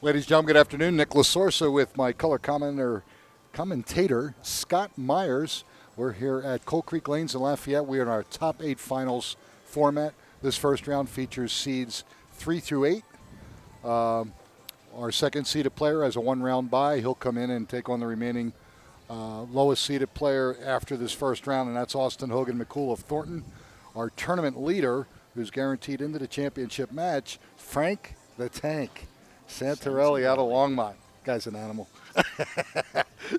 Ladies and gentlemen, good afternoon. Nick Lasorsa with my color commentator, Scott Myers. We're here at Coal Creek Lanes in Lafayette. We are in our top 8 finals format. This first round features seeds 3 through 8. Our second seeded player has a 1-round bye. He'll come in and take on the remaining lowest seeded player after this first round, and that's Austin Hogan McCool of Thornton. Our tournament leader, who's guaranteed into the championship match, Frank the Tank Santarelli out of Longmont. Guy's an animal.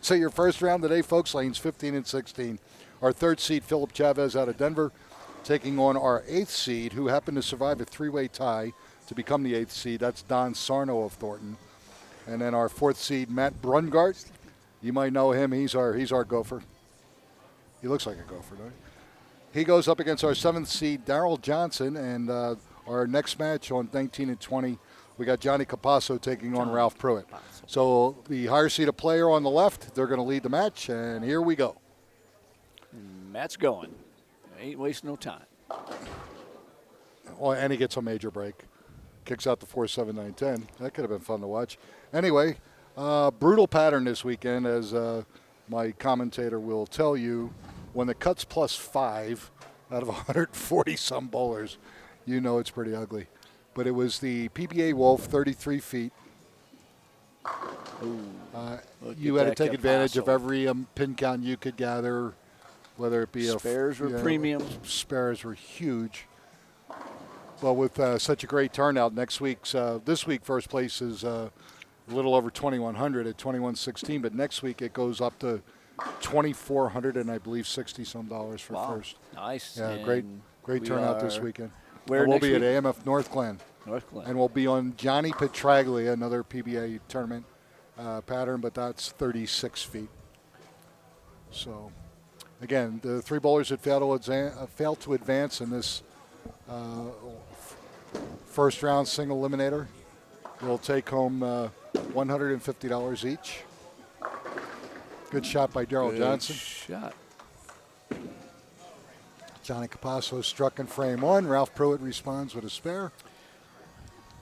So your first round today, folks, lanes 15 and 16. Our third seed, Philip Chavez out of Denver, taking on our 8th seed, who happened to survive a 3-way tie to become the 8th seed. That's Don Sarno of Thornton. And then our 4th seed, Matt Brungart. You might know him. He's our gopher. He looks like a gopher, doesn't he? He goes up against our 7th seed, Darrell Johnson. And our next match on 19 and 20, we got Johnny Capasso taking on Ralph Pruitt. So the higher seeded player on the left, they're going to lead the match, and here we go. Matt's going. Ain't wasting no time. Oh, and he gets a major break. Kicks out the 4-7-9-10. That could have been fun to watch. Anyway, brutal pattern this weekend, as my commentator will tell you. When the cut's +5 out of 140-some bowlers, you know it's pretty ugly. But it was the PBA Wolf, 33 feet. You had to take advantage of every pin count you could gather, whether it be spares were premium. Spares were huge. But with such a great turnout, this week first place is a little over 2,100 at 21.16, but next week it goes up to 2,400 and I believe $60-some for first. Nice. Yeah, and great turnout this weekend. Where we'll next be week? at AMF Northglenn. And we'll be on Johnny Petraglia, another PBA tournament pattern, but that's 36 feet. So, again, the 3 bowlers that failed to advance in this first round single eliminator will take home $150 each. Good shot by Darrell Johnson. Shot. Johnny Capasso struck in frame 1. Ralph Pruitt responds with a spare.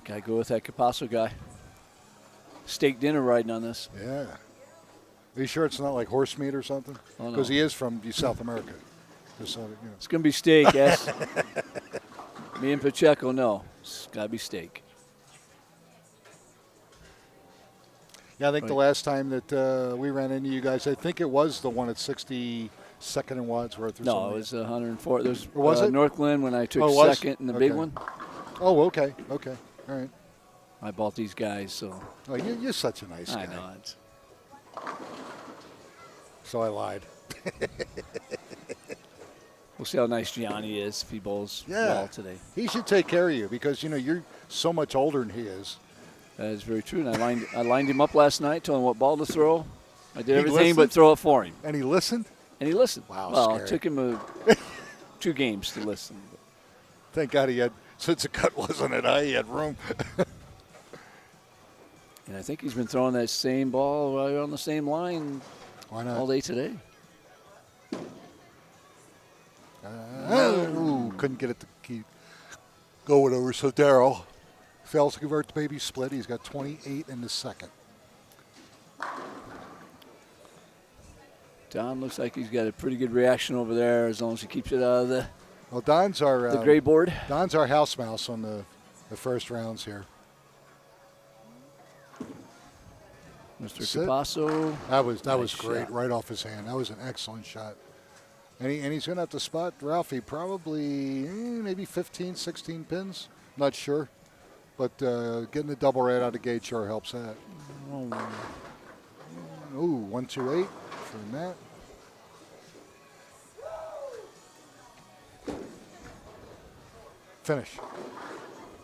Got to go with that Capasso guy. Steak dinner riding on this. Yeah. Are you sure it's not like horse meat or something? Oh, Because no. he is from South America. Just so that, you know. It's going to be steak, yes. Me and Pacheco, no. It's got to be steak. Yeah, I think the last time that we ran into you guys, I think it was the one at 62nd and Wadsworth or something. No, it was 104. There's it? Northglenn when I took second in the big one. Oh, okay. All right. I bought these guys, so. Oh, you're such a nice guy. I know. So I lied. We'll see how nice Gianni is if he bowls well today. He should take care of you because, you're so much older than he is. That is very true. And I lined him up last night, told him what ball to throw. I did everything but throw it for him. And he listened? Wow, well, it took him 2 games to listen. Thank God he had, since the cut wasn't at high, he had room. And I think he's been throwing that same ball right on the same line all day today. Couldn't get it to keep going over. So Darrell fails to convert the baby split. He's got 28 in the second. Don looks like he's got a pretty good reaction over there as long as he keeps it out of the Don's our the gray board. Don's our house mouse on the first rounds here. Mr. Capasso. That was great, right off his hand. That was an excellent shot. And he's going to have to spot Ralphie probably maybe 15, 16 pins. Not sure. But getting the double right out of gate sure helps that. 1-2-8 for Matt. Finish.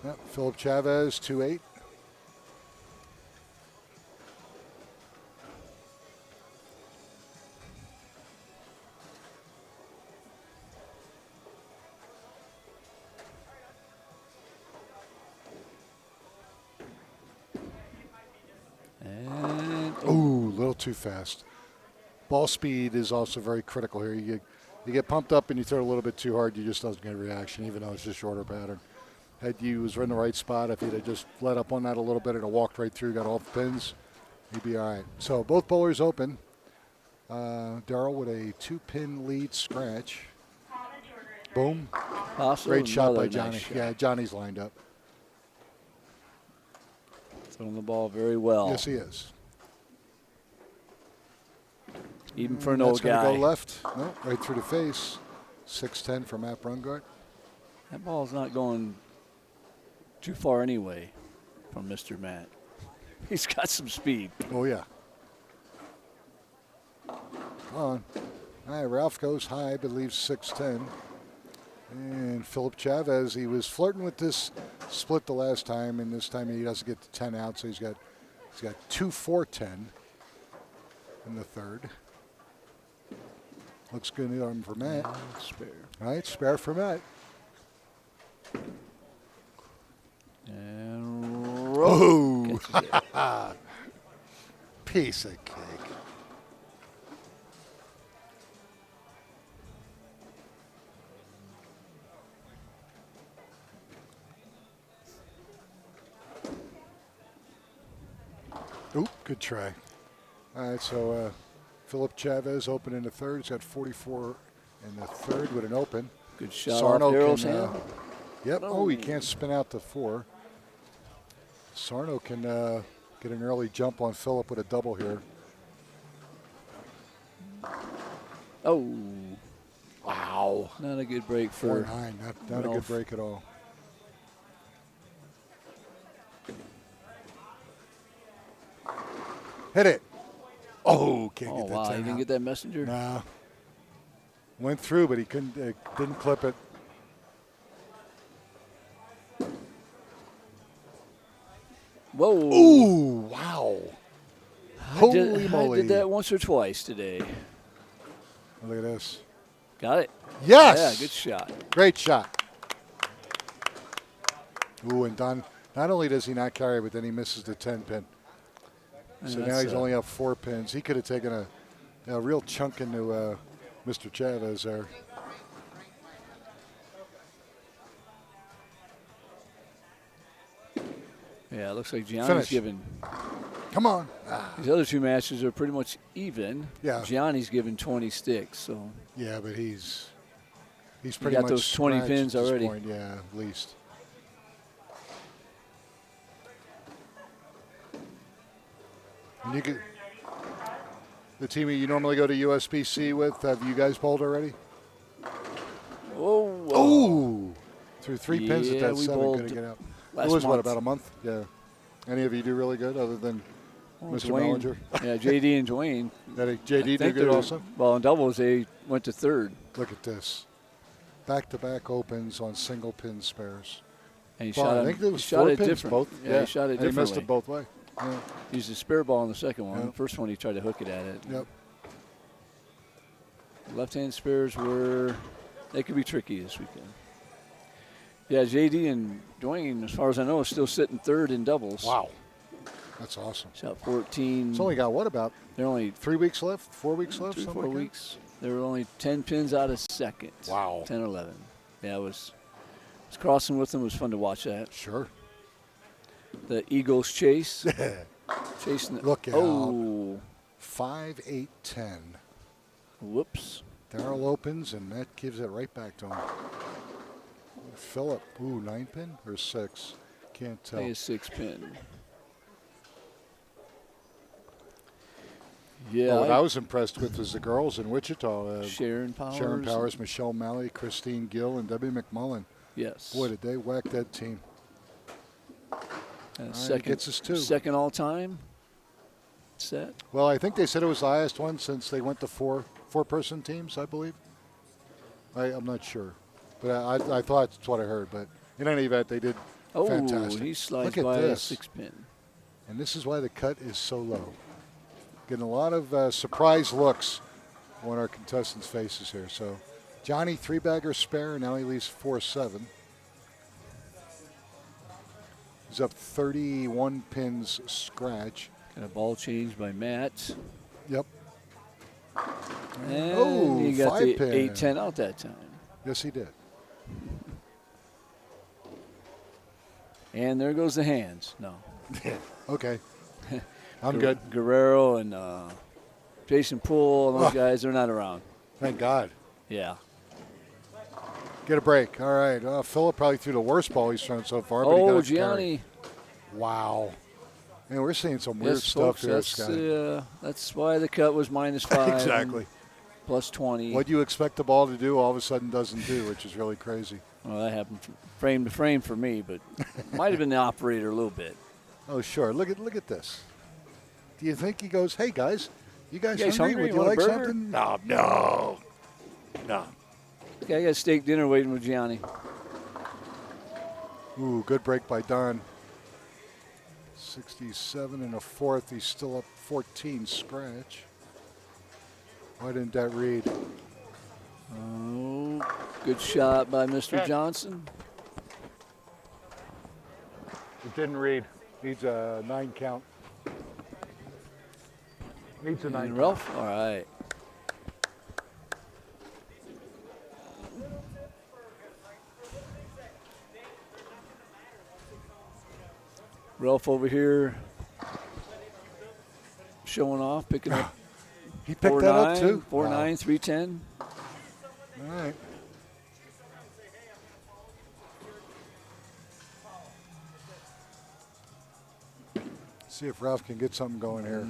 Yep, Philip Chavez, 2-8. A little too fast. Ball speed is also very critical here. You get pumped up and you throw it a little bit too hard, you just doesn't get a reaction, even though it's a shorter pattern. he was in the right spot. If he'd have just let up on that a little bit and walked right through, got all the pins, he'd be all right. So both bowlers open. Darrell with a 2-pin lead scratch. Boom. Also Great shot by nice Johnny. shot. Yeah, Johnny's lined up. Throwing the ball very well. Yes, he is. Even for an old guy. That's going to go left. No, right through the face. 6-10 for Matt Brungart. That ball's not going too far anyway from Mr. Matt. He's got some speed. Oh, yeah. Come on. All right, Ralph goes high, but leaves 6-10. And Philip Chavez, he was flirting with this split the last time, and this time he doesn't get the 10 out, so he's got 2-4-10 in the third. Looks good for Matt. Spare. All right, spare for Matt. And roll. Oh, piece of cake. Oop, good try. All right, so Philip Chavez open in the third. He's got 44 in the third with an open. Good shot Sarno off Darrell's can, hand. Yep. Oh, he can't spin out the 4. Sarno can get an early jump on Philip with a double here. Oh, Wow. not a good break for 4-9. Not a good break at all. Hit it. Oh, can't Oh, get that wow. 10 You didn't out. get that messenger? Nah. Went through, but he couldn't. Didn't clip it. Whoa. Ooh! Wow. I Holy moly! did that once or twice today. Look at this. Got it? Yes. Yeah, good shot. Great shot. Ooh, and Don. Not only does he not carry, but then he misses the 10 pin. So now he's only up 4 pins. He could have taken a real chunk into Mr. Chavez there. Yeah, it looks like Gianni's Finish. given. Come on. These other two matches are pretty much even. Yeah. Gianni's given 20 sticks, so. Yeah, but he's pretty got much those 20 scratched pins at this already. point. Yeah, at least. And you could, the team you normally go to USBC with, have you guys bowled already? Whoa. Oh, through 3 pins at Yeah, that we 7, bowled couldn't get out. last It was what, month. about a month? Yeah. Any of you do really good other than Mr. Dwayne, Mellinger? yeah, JD and Dwayne. JD I did think good they're- also? Well, in doubles, they went to third. Look at this. Back-to-back opens on single pin spares. And he Well, shot I it, think there he was shot 4 it pins different. both. Yeah, he shot it and he missed differently. it both way. Yeah. He used a spare ball in the second one. Yep. The first one, he tried to hook it at it. Yep. Left-hand spares they could be tricky this weekend. Yeah, JD and Dwayne, as far as I know, is still sitting third in doubles. Wow. That's awesome. Shot 14. It's only got, what, about They're only 3 weeks left? 4 weeks left? 3 or something 4 like that? weeks. They were only 10 pins out of second. Wow. 10 or 11. Yeah, it was crossing with them. It was fun to watch that. Sure. The Eagles chase. Chasing. Look out. Oh. 5-8-10. Whoops. Darrell opens, and that gives it right back to him. Phillip. Ooh, 9 pin or 6? Can't tell. A 6 pin. Yeah. What I was impressed with was the girls in Wichita. Sharon Powers. Sharon Powers, Michelle Malley, Christine Gill, and Debbie McMullen. Yes. Boy, did they whack that team. And All right, gets us 2. Second all time set. Well, I think they said it was the highest one since they went to four-person teams, I believe. I'm not sure. But I thought that's what I heard. But in any event, they did fantastic. He slides Look at by this. a 6 pin. And this is why the cut is so low. Getting a lot of surprise looks on our contestants' faces here. So Johnny, 3-bagger spare. Now he leaves 4-7. He's up 31 pins scratch. Got a ball change by Matt. Yep. And he got 5 the pin. 8-10 out that time. Yes, he did. And there goes the hands. No. Okay. I'm good. Guerrero and Jason Poole and those guys, they're not around. Thank God. Yeah. Get a break. All right. Philip probably threw the worst ball he's thrown so far. But he got a Gianni. carry. Wow. Man, we're seeing some weird stuff here, Scott. That's why the cut was -5. Exactly. Plus 20. What you expect the ball to do, all of a sudden doesn't do, which is really crazy. Well, that happened frame to frame for me, but might have been the operator a little bit. Oh, sure. Look at this. Do you think he goes, hey, guys, you guys You guys hungry? hungry? Would You you want a like burger? something? No. Okay, I got steak dinner waiting with Gianni. Ooh, good break by Don. 67 and a fourth. He's still up 14 scratch. Why didn't that read? Oh, good shot by Mr. Johnson. It didn't read. Needs a 9 count. Needs a 9 And count. Ralph, all right. Ralph over here showing off, picking up He picked that up too? 4-9, 3-10. All right. See if Ralph can get something going here.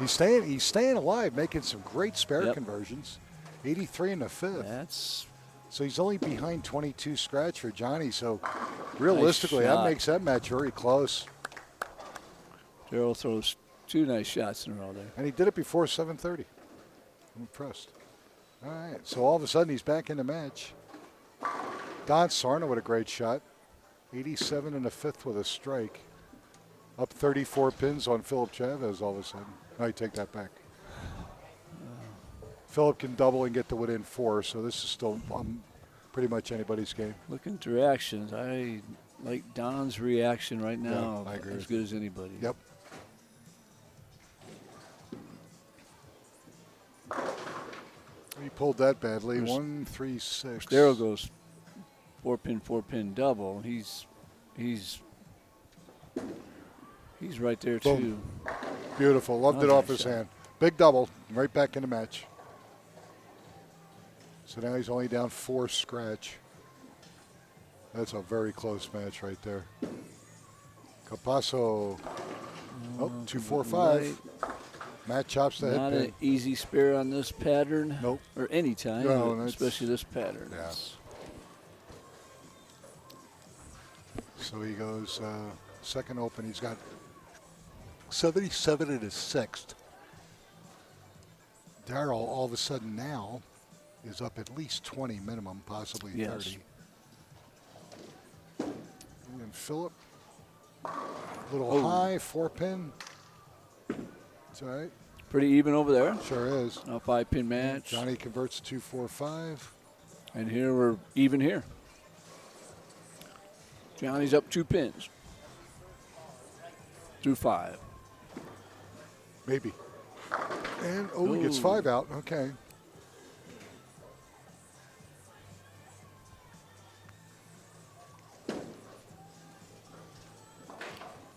He's staying alive, making some great spare conversions. 83 in the fifth. That's So he's only behind 22 scratch for Johnny. So realistically, that makes that match very close. Darryl throws 2 nice shots in a row there. And he did it before 7:30. I'm impressed. All right. So all of a sudden he's back in the match. Don Sarna with a great shot. 87 in the fifth with a strike. Up 34 pins on Philip Chavez all of a sudden. I take that back. Philip can double and get to within 4, so this is still pretty much anybody's game. Looking to reactions, I like Don's reaction right now. I agree as with good as anybody. Yep. He pulled that badly. 1, 3, 6. Darryl goes 4-pin double. He's right there too. Boom. Beautiful. Loved it Nice off his shot. hand. Big double. Right back in the match. So now he's only down 4 scratch. That's a very close match right there. Capasso. 2-4-5. Matt chops the Not head an pin. easy spare on this pattern. Nope. Or any time, No, but especially this pattern. Yeah. So he goes second open. He's got 77 in his sixth. Darryl all of a sudden now is up at least 20 minimum, possibly 30. And Philip, a little high, 4-pin. It's all right. Pretty even over there. Sure is. A 5-pin match. Johnny converts 2-4-5. And here we're even here. Johnny's up 2 pins. Through 5. Maybe. And, he gets 5 out. Okay.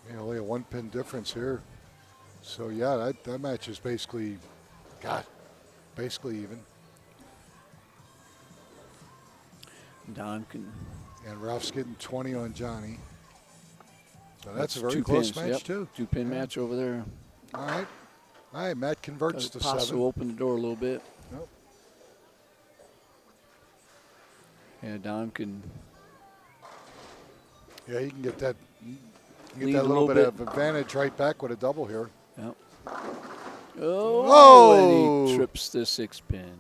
Yeah, only a 1-pin difference here. So, yeah, that match is basically even. Don can. And Ralph's getting 20 on Johnny. So that's a very 2 close pins, match, too. 2-pin match over there. All right. All right, Matt converts to 7. Paso opened the door a little bit. Nope. Yeah, Don can. Yeah, he can get that. Lead Get a that little little bit of advantage right back with a double here. Yep. Oh! And he trips the 6-pin.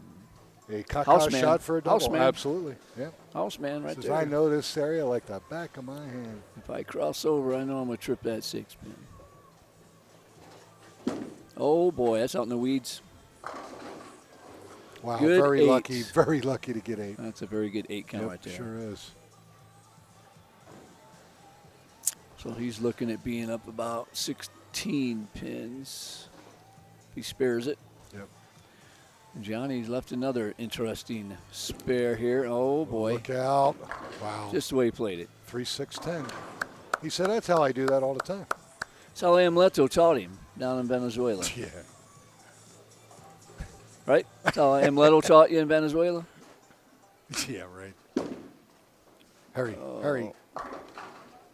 A Kaká Houseman. shot for a double. Houseman. Absolutely. Yeah. Houseman right Says, there. I know this area like the back of my hand. If I cross over, I know I'm going to trip that 6-pin. Oh, boy, that's out in the weeds. Wow, Good very 8. lucky to get 8. That's a very good 8 count right there. Sure is. So he's looking at being up about 16 pins. He spares it. Yep. Johnny's left another interesting spare here. Oh, boy. Look out. Wow. Just the way he played it. 3-6-10. He said, that's how I do that all the time. That's how Amleto taught him down in Venezuela. Yeah. Right? That's how Amleto taught you in Venezuela? Yeah, right. Hurry, hurry. All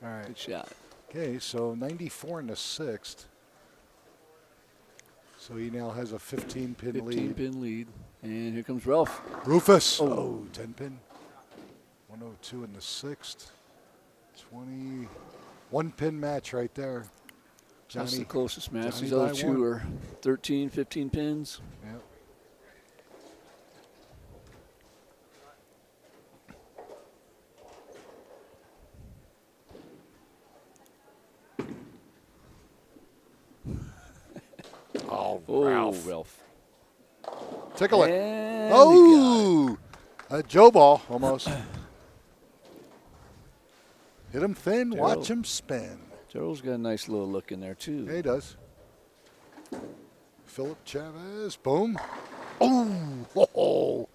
right. Good shot. Okay, so 94 in the sixth. So he now has a 15-pin lead. 15-pin lead. And here comes Ralph. Rufus. Oh, 10-pin. 102 in the sixth. 20. One-pin match right there. That's the Johnny, closest match. Johnny These other by two one. are 13, 15 pins. Yep. Oh, Ralph. Ralph. Take a look. And Oh, a Joe ball almost. Hit him thin, Gerald. watch him spin. Gerald's got a nice little look in there, too. Yeah, he does. Philip Chavez, boom. Oh,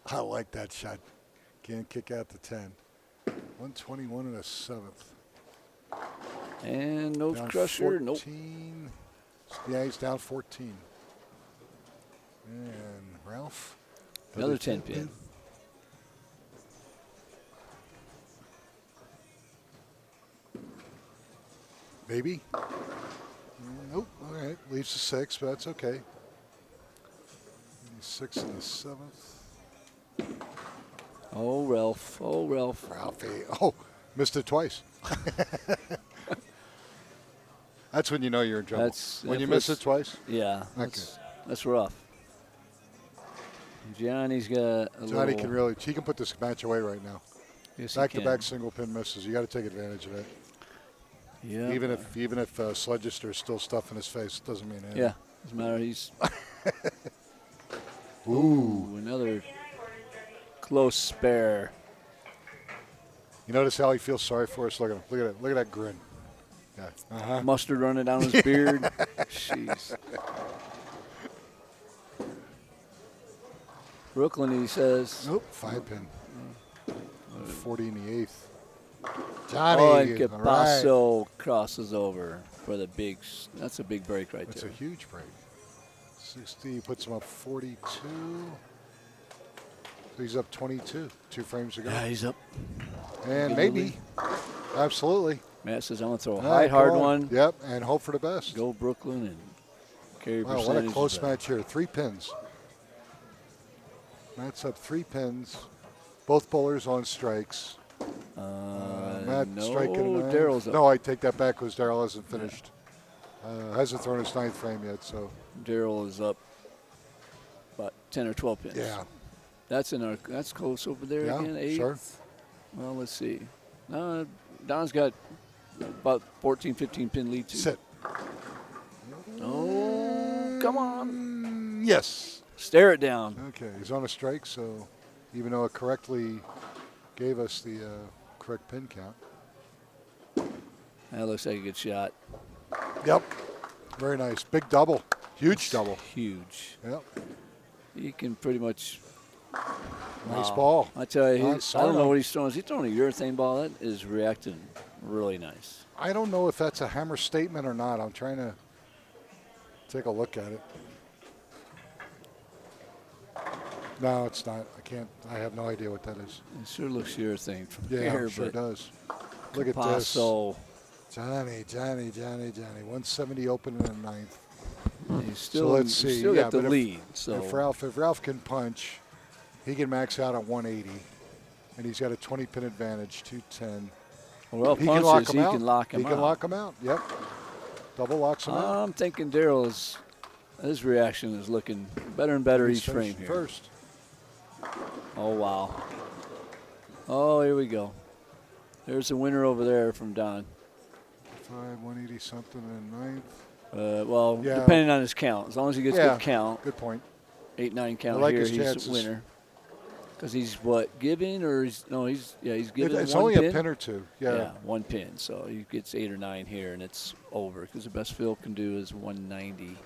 I like that shot. Can't kick out the 10. 121 and a seventh. And nose Down crusher. 14. Nope. Yeah, he's down 14. And Ralph. Another 10 pin. Maybe. Nope. All right. Leaves the 6, but that's okay. 6 and the 7th. Oh, Ralph. Oh, Ralph. Ralphie. Oh, missed it twice. That's when you know you're in trouble. When you miss it twice? Yeah. Okay. That's rough. Johnny's got a Johnny little, can really, he can put this match away right now. yes, he Back-to-back can. single pin misses. You got to take advantage of that. Yeah. Even if Sledgester is still stuffing his face, it doesn't mean anything. Yeah. Doesn't matter. He's. Ooh. Another close spare. You notice how he feels sorry for us? Look at him. Look at it. Look at that grin. Yeah. Uh-huh. Mustard running down his beard. Jeez. Brooklyn, he says. Nope. 5-pin. 40 in the 8th. Johnny. Oh, and all right. Capasso crosses over for the big. That's a big break right That's there. a huge break. 60 puts him up 42. So he's up 22. 2 frames ago. Yeah, he's up. And maybe. Absolutely. Matt says, I'm going to throw a All high, right, hard go on. one. Yep, and hope for the best. Go Brooklyn and carry Wow, percentage. what a close match here. 3 pins. Matt's up 3 pins. Both bowlers on strikes. Matt no, striking a 9. Daryl's up. No, I take that back because Daryl hasn't finished. Hasn't thrown his 9th frame yet, so. Daryl is up about 10 or 12 pins. Yeah. That's close over there Yeah, again. 8. sure. Well, let's see. Don's got about 14, 15 pin lead too. Sit. Oh, come on. Yes. Stare it down. Okay, he's on a strike, so even though it correctly gave us the correct pin count. That looks like a good shot. Yep. Very nice. Big double. Huge double. Huge. Yep. He can pretty much. Nice Wow. ball. I tell you, Nice. I don't know what he's throwing. Is he throwing a urethane ball? That is reacting really nice. I don't know if that's a hammer statement or not. I'm trying to take a look at it. No, it's not. I can't. I have no idea what that is. It sure looks urethane from Yeah, here, it sure but does. Look at this. Paso, Johnny. 170 open in the 9th. he's still, let's see. he's still Yeah, got the but lead. So If Ralph can punch, he can max out at 180. And he's got a 20-pin advantage, 210. well, He can lock him out. He can lock him He out. can lock him out. Yep. Double locks him out. I'm thinking Daryl's his reaction is looking better and better He's each frame finished here. first. Oh, wow. Oh, here we go. There's a winner over there from Don. 180 something in 9th. Well, Yeah. depending on his count. As long as he gets good count, Good point. 8-9 count I like here, his he's chances. a winner. Because he's what, giving or he's giving It's one only pin? a pin or two. Yeah. 1 pin. So he gets 8 or 9 here, and it's over. Because the best Phil can do is 190.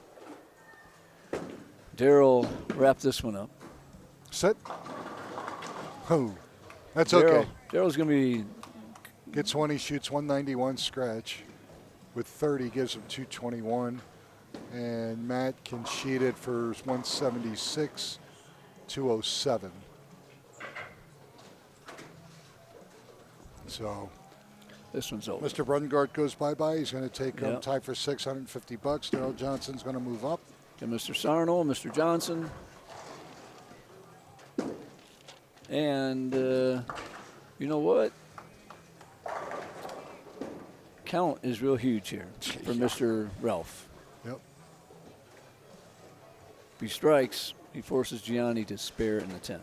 Daryl, wrap this one up. Sit. Oh, that's okay. Daryl's going to be Gets one, he shoots 191 scratch. With 30, gives him 221. And Matt can sheet it for 176, 207. So this one's over. Mr. Brungart goes bye-bye. He's going to take tie for $650. Daryl Johnson's going to move up. And Mr. Sarno, Mr. Johnson. And you know what? Count is real huge here for Mr. Ralph. Yep. If he strikes, he forces Gianni to spare it in the 10th.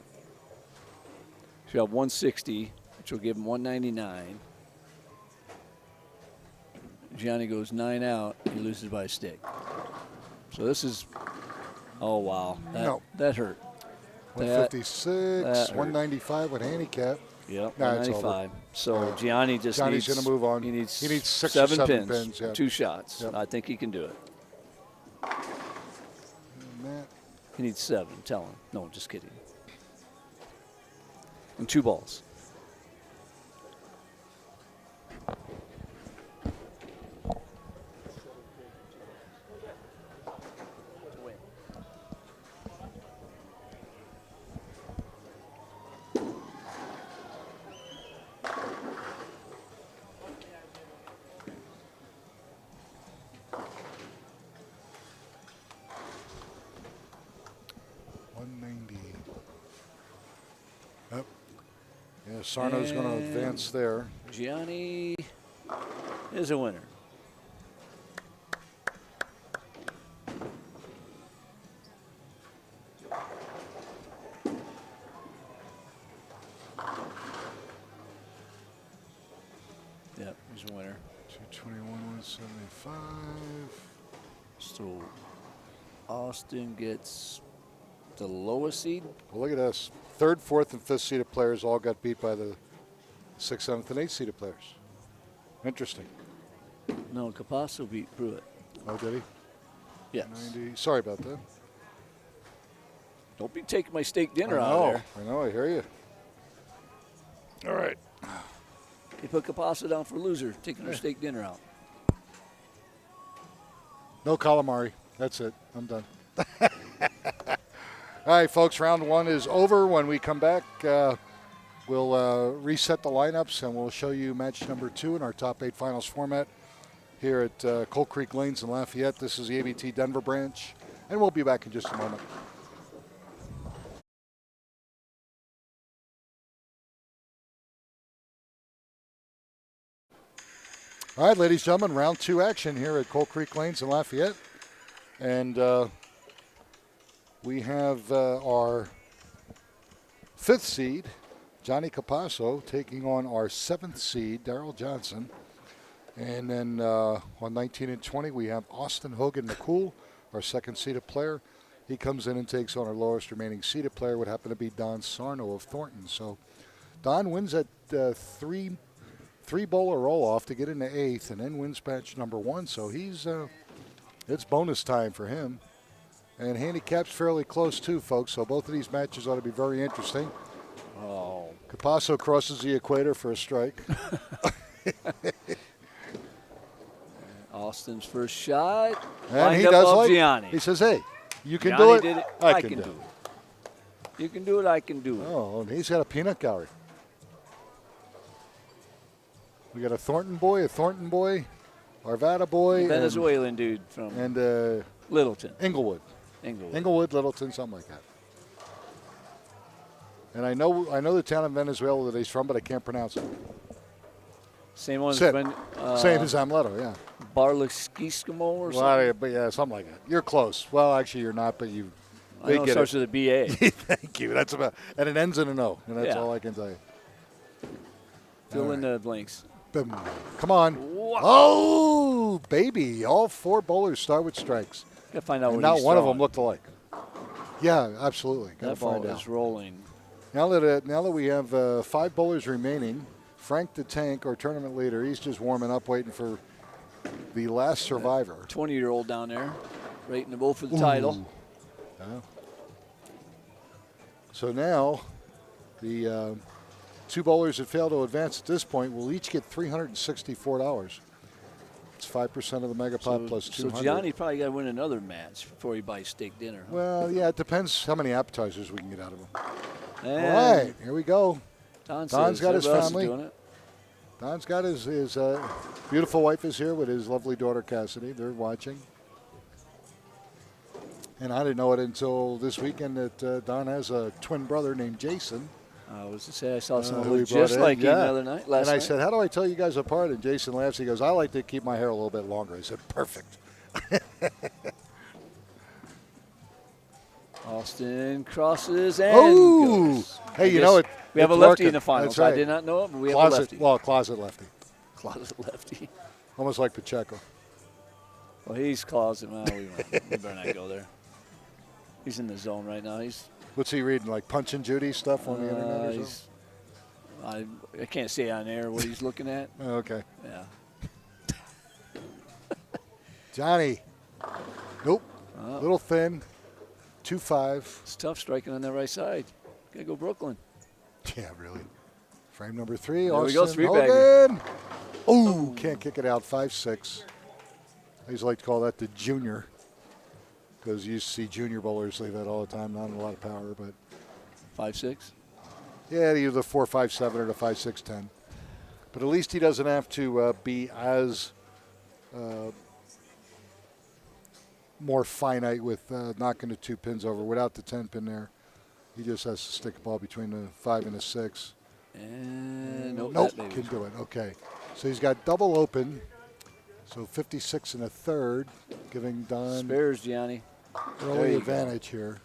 So you have 160, which will give him 199. Gianni goes 9 out. He loses by a stick. So this is, oh, wow. That hurt. 156, 195 with handicap. Yep, nah, 195. So Gianni's going to move on. He needs 6 7 or 7 pins, pins, yeah. 2 shots. Yep. I think he can do it. Matt. He needs 7. Tell him. No, just kidding. And 2 balls. Yeah, Sarno's going to advance there. Gianni is a winner. Yep, he's a winner. 221, 175. So Austin gets the lowest seed. Well, look at this. 3rd, 4th, and 5th seeded players all got beat by the 6th, 7th, and 8th seeded players. Interesting. No, Capasso beat Pruitt. Oh, did he? Yes. 90. Sorry about that. Don't be taking my steak dinner out of there. I know, I hear you. All right. He put Capasso down for loser, taking her steak dinner out. No calamari. That's it. I'm done. All right, folks, round 1 is over. When we come back, we'll reset the lineups, and we'll show you match number 2 in our top 8 finals format here at Coal Creek Lanes in Lafayette. This is the ABT Denver branch, and we'll be back in just a moment. All right, ladies and gentlemen, round 2 action here at Coal Creek Lanes in Lafayette. And we have our 5th seed, Johnny Capasso, taking on our 7th seed, Daryl Johnson. And then on 19 and 20, we have Austin Hogan McCool, our 2nd seeded player. He comes in and takes on our lowest remaining seeded player, would happen to be Don Sarno of Thornton. So Don wins at 3-bowler roll-off to get into 8th, and then wins match number 1. So he's it's bonus time for him. And handicap's fairly close too, folks, so both of these matches ought to be very interesting. Oh. Capasso crosses the equator for a strike. Austin's first shot. And he does like Gianni. He says, hey, you can Gianni do it. did it. I can do it. You can do it, I can do it. Oh, and he's got a peanut gallery. We got a Thornton boy, Arvada boy. Venezuelan dude from Littleton. Inglewood, Littleton, something like that. And I know the town in Venezuela that he's from, but I can't pronounce it. Same one Same as Amleto, yeah. Barliskismo or something? But yeah, something like that. You're close. Well, actually, you're not, but you. I know it starts with a B.A. Thank you. That's about, and it ends in an O, and that's all I can tell you. Fill in the blanks. Come on. What? Oh, baby. All 4 bowlers start with strikes. Got to find out and what not he's one throwing. of them looked alike. Yeah, absolutely. That ball is rolling. Now that we have 5 bowlers remaining, Frank the Tank, our tournament leader, he's just warming up, waiting for the last survivor. 20-year-old down there, right in the bowl for the title. Yeah. So now the 2 bowlers that fail to advance at this point will each get $364. It's 5% of the mega pot plus 200. So Gianni probably got to win another match before he buys steak dinner. Huh? Well, yeah, it depends how many appetizers we can get out of him. And All right, here we go. Don's got his family. Doing it. Don's got his beautiful wife is here with his lovely daughter Cassidy. They're watching. And I didn't know it until this weekend that Don has a twin brother named Jason. I was to say I saw someone who look he brought just in. like him Yeah. the other night. Last And I night. said, how do I tell you guys apart? And Jason laughs. He goes, I like to keep my hair a little bit longer. I said, perfect. Austin crosses and goes. Hey, you know it. We have a it's lefty working. in the finals. That's right. I did not know it, but we have a Closet, lefty. well, closet lefty. Closet lefty. Almost like Pacheco. Well, he's closet. Well, we better not go there. He's in the zone right now. What's he reading? Like Punch and Judy stuff on the internet or something? I can't say on air what he's looking at. Oh, okay. Yeah. Johnny. Nope. A little thin. 2-5. It's tough striking on that right side. Got to go Brooklyn. Yeah, really. Frame number 3. There Austin we go, three-bagger. Hogan. Oh, can't kick it out. 5-6. I used to like to call that the junior because you used to see junior bowlers leave that all the time. Not a lot of power, but 5-6. yeah, either the 4-5-7 or the 5-6-10. But at least he doesn't have to be as more finite with knocking the 2 pins over without the 10 pin there. He just has to stick the ball between the 5 and the 6. And Nope, that may can be- do it. Okay. So he's got double open. So 56 and a third, giving Don Spares, Gianni. There early you advantage here.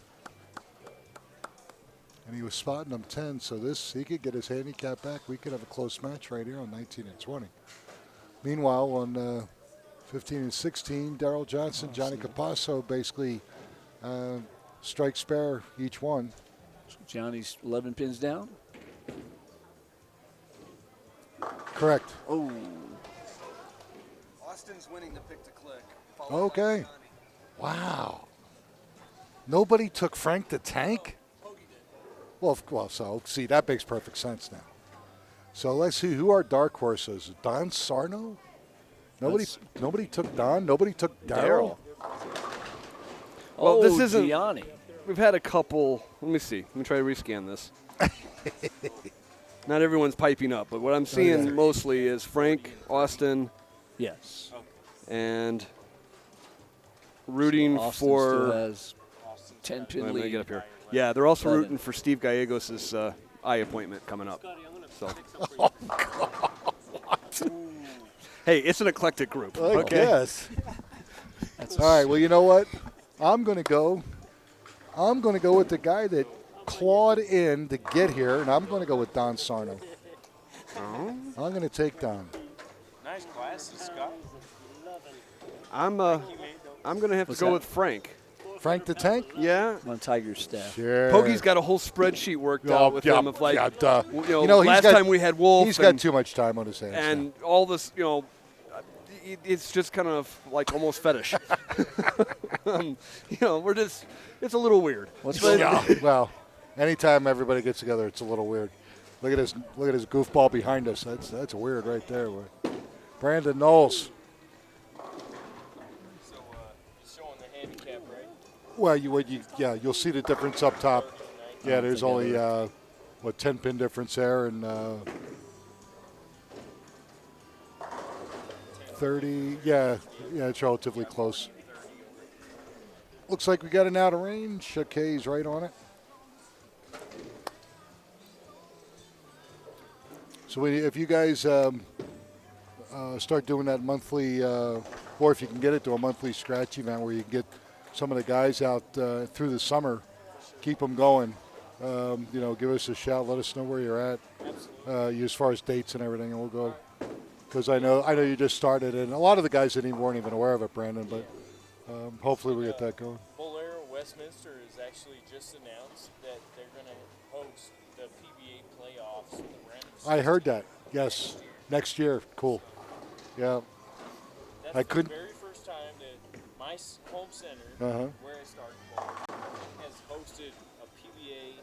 And he was spotting him 10, so he could get his handicap back. We could have a close match right here on 19 and 20. Meanwhile, on 15 and 16, Darrell Johnson, Johnny Capasso basically strike spare each one. So Gianni's 11 pins down. Correct. Oh. Austin's winning the pick to click. Okay. Wow. Nobody took Frank the Tank? Well, so see, that makes perfect sense now. So let's see who our dark horses. Don Sarno? Nobody took Don. Nobody took Darrell. Well, this isn't- Gianni. We've had a couple. Let me see. Let me try to rescan this. Not everyone's piping up, but what I'm seeing mostly is Frank, Austin, Yes. and rooting Austin for. still has 10 Wait, pin let me lead. get up here. Yeah, they're also 11. rooting for Steve Gallegos' eye appointment coming up. So. Hey, it's an eclectic group. Okay. Yes. All right. Well, you know what? I'm going to go with the guy that clawed in to get here, and I'm going to go with Don Sarno. I'm going to take Don. Nice glasses, Scott. I'm going to have to What's go that? with Frank. Frank the Tank? Yeah. On Tiger's staff. Sure. Pogie's got a whole spreadsheet worked out with him of like, duh. he's last time we had Wolf. He's got too much time on his hands. and all this, it's just kind of like almost fetish. We're just, it's a little weird. What's now. going on? Yeah. Well, anytime everybody gets together, it's a little weird. Look at his goofball behind us. That's weird right there. Brandon Knowles. So showing the handicap, right? Well, you'll see the difference up top. Yeah, there's only 10 pin difference there, and 30. Yeah, it's relatively close. Looks like we got an out of range. Okay, he's right on it. So if you guys start doing that monthly, or if you can get it to a monthly scratch event where you can get some of the guys out through the summer, keep them going. Give us a shout. Let us know where you're at as far as dates and everything, and we'll go. Because I know you just started, and a lot of the guys weren't even aware of it, Brandon. But hopefully we get that going. Bolaire Westminster has actually just announced that they're going to host the PBA playoffs. The random I heard that. Yes, next year. Cool. Yeah. That's I couldn't- the very first time that my home center, Uh-huh. where I started bowling, has hosted a PBA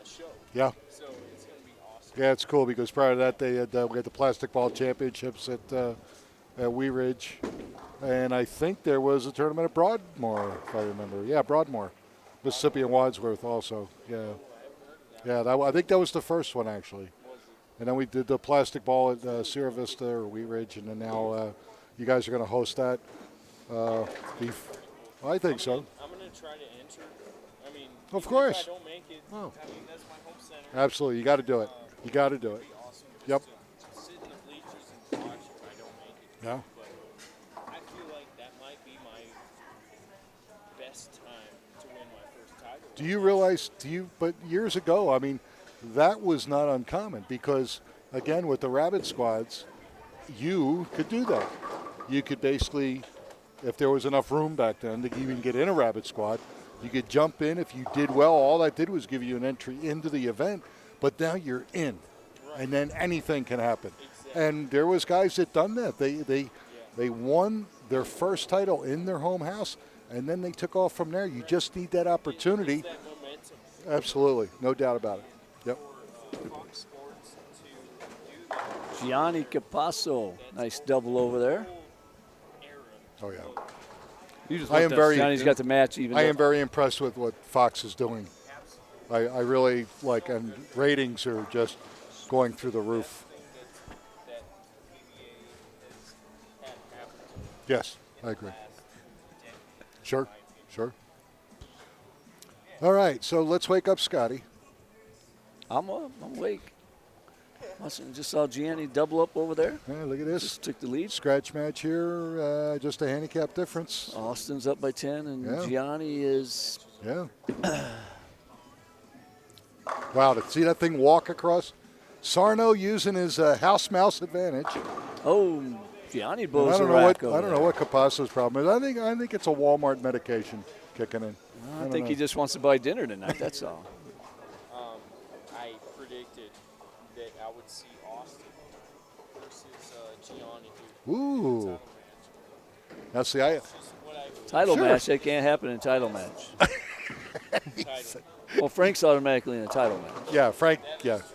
show. Yeah. So it's going to be awesome. Yeah, it's cool because prior to that we had the plastic ball championships at Wee Ridge, and I think there was a tournament at Broadmoor, if I remember. Yeah, Broadmoor, Mississippi and Wadsworth also. Yeah, I think that was the first one actually. And then we did the plastic ball at Sierra Vista or Wee Ridge, and then now you guys are going to host that. I think so. I'm going to try to enter. I mean, Of even course. if I don't make it, Oh. I mean, that's my home center. Absolutely, you got to do it. You got to do it. It'd be awesome just Yep. to sit in the bleachers and watch if I don't make it. Yeah. But I feel like that might be my best time to win my first title. Do you realize? But years ago, I mean, that was not uncommon because, again, with the rabbit squads, you could do that. You could basically, if there was enough room back then to even get in a rabbit squad, you could jump in. If you did well, all that did was give you an entry into the event. But now you're in, and then anything can happen. Exactly. And there was guys that done that. They won their first title in their home house, and then they took off from there. You just need that opportunity. That momentum Absolutely, no doubt about it. Yep. for Fox Sports to do that Gianni Capasso. Nice double over there. whole era. Oh yeah. You just I am very. Gianni's got the match even. I am very impressed with what Fox is doing. I really like, and ratings are just going through the roof. That PBA has had happen Yes, I agree. last decade. Sure, sure. All right, so let's wake up Scotty. I'm awake. Just saw Gianni double up over there. Yeah, look at this. Just took the lead. Scratch match here, just a handicap difference. Austin's up by 10, and Yeah. Gianni is. Yeah. Wow, to see that thing walk across. Sarno using his house mouse advantage. Oh, Gianni And blows I a don't know rack over I don't know what Capasso's problem is. I think it's a Walmart medication kicking in. I don't think know. he just wants to buy dinner tonight. That's all. I predicted that I would see Austin versus Gianni here. Ooh. Title match. Now see, Just what I Title Sure. match. That can't happen in title match. title. Well, Frank's automatically in a title match. yeah, Frank. Yeah, True,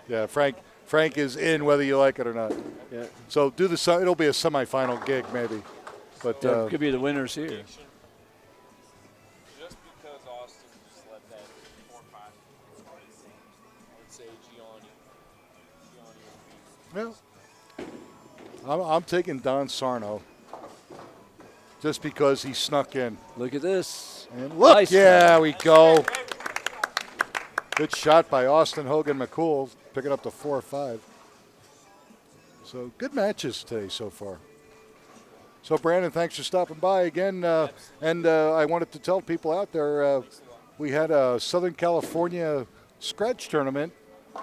yeah. yeah. Frank is in whether you like it or not. Yeah. So it'll be a semifinal gig maybe, but That could be the winners here. Prediction. Just because Austin just let that 4-5, I would say Gianni would be. well, I'm taking Don Sarno just because he snuck in. Look at this. And look, Nice. yeah, we go. Good shot by Austin Hogan McCool, picking up the 4-5. So good matches today so far. So Brandon, thanks for stopping by again. And I wanted to tell people out there, we had a Southern California scratch tournament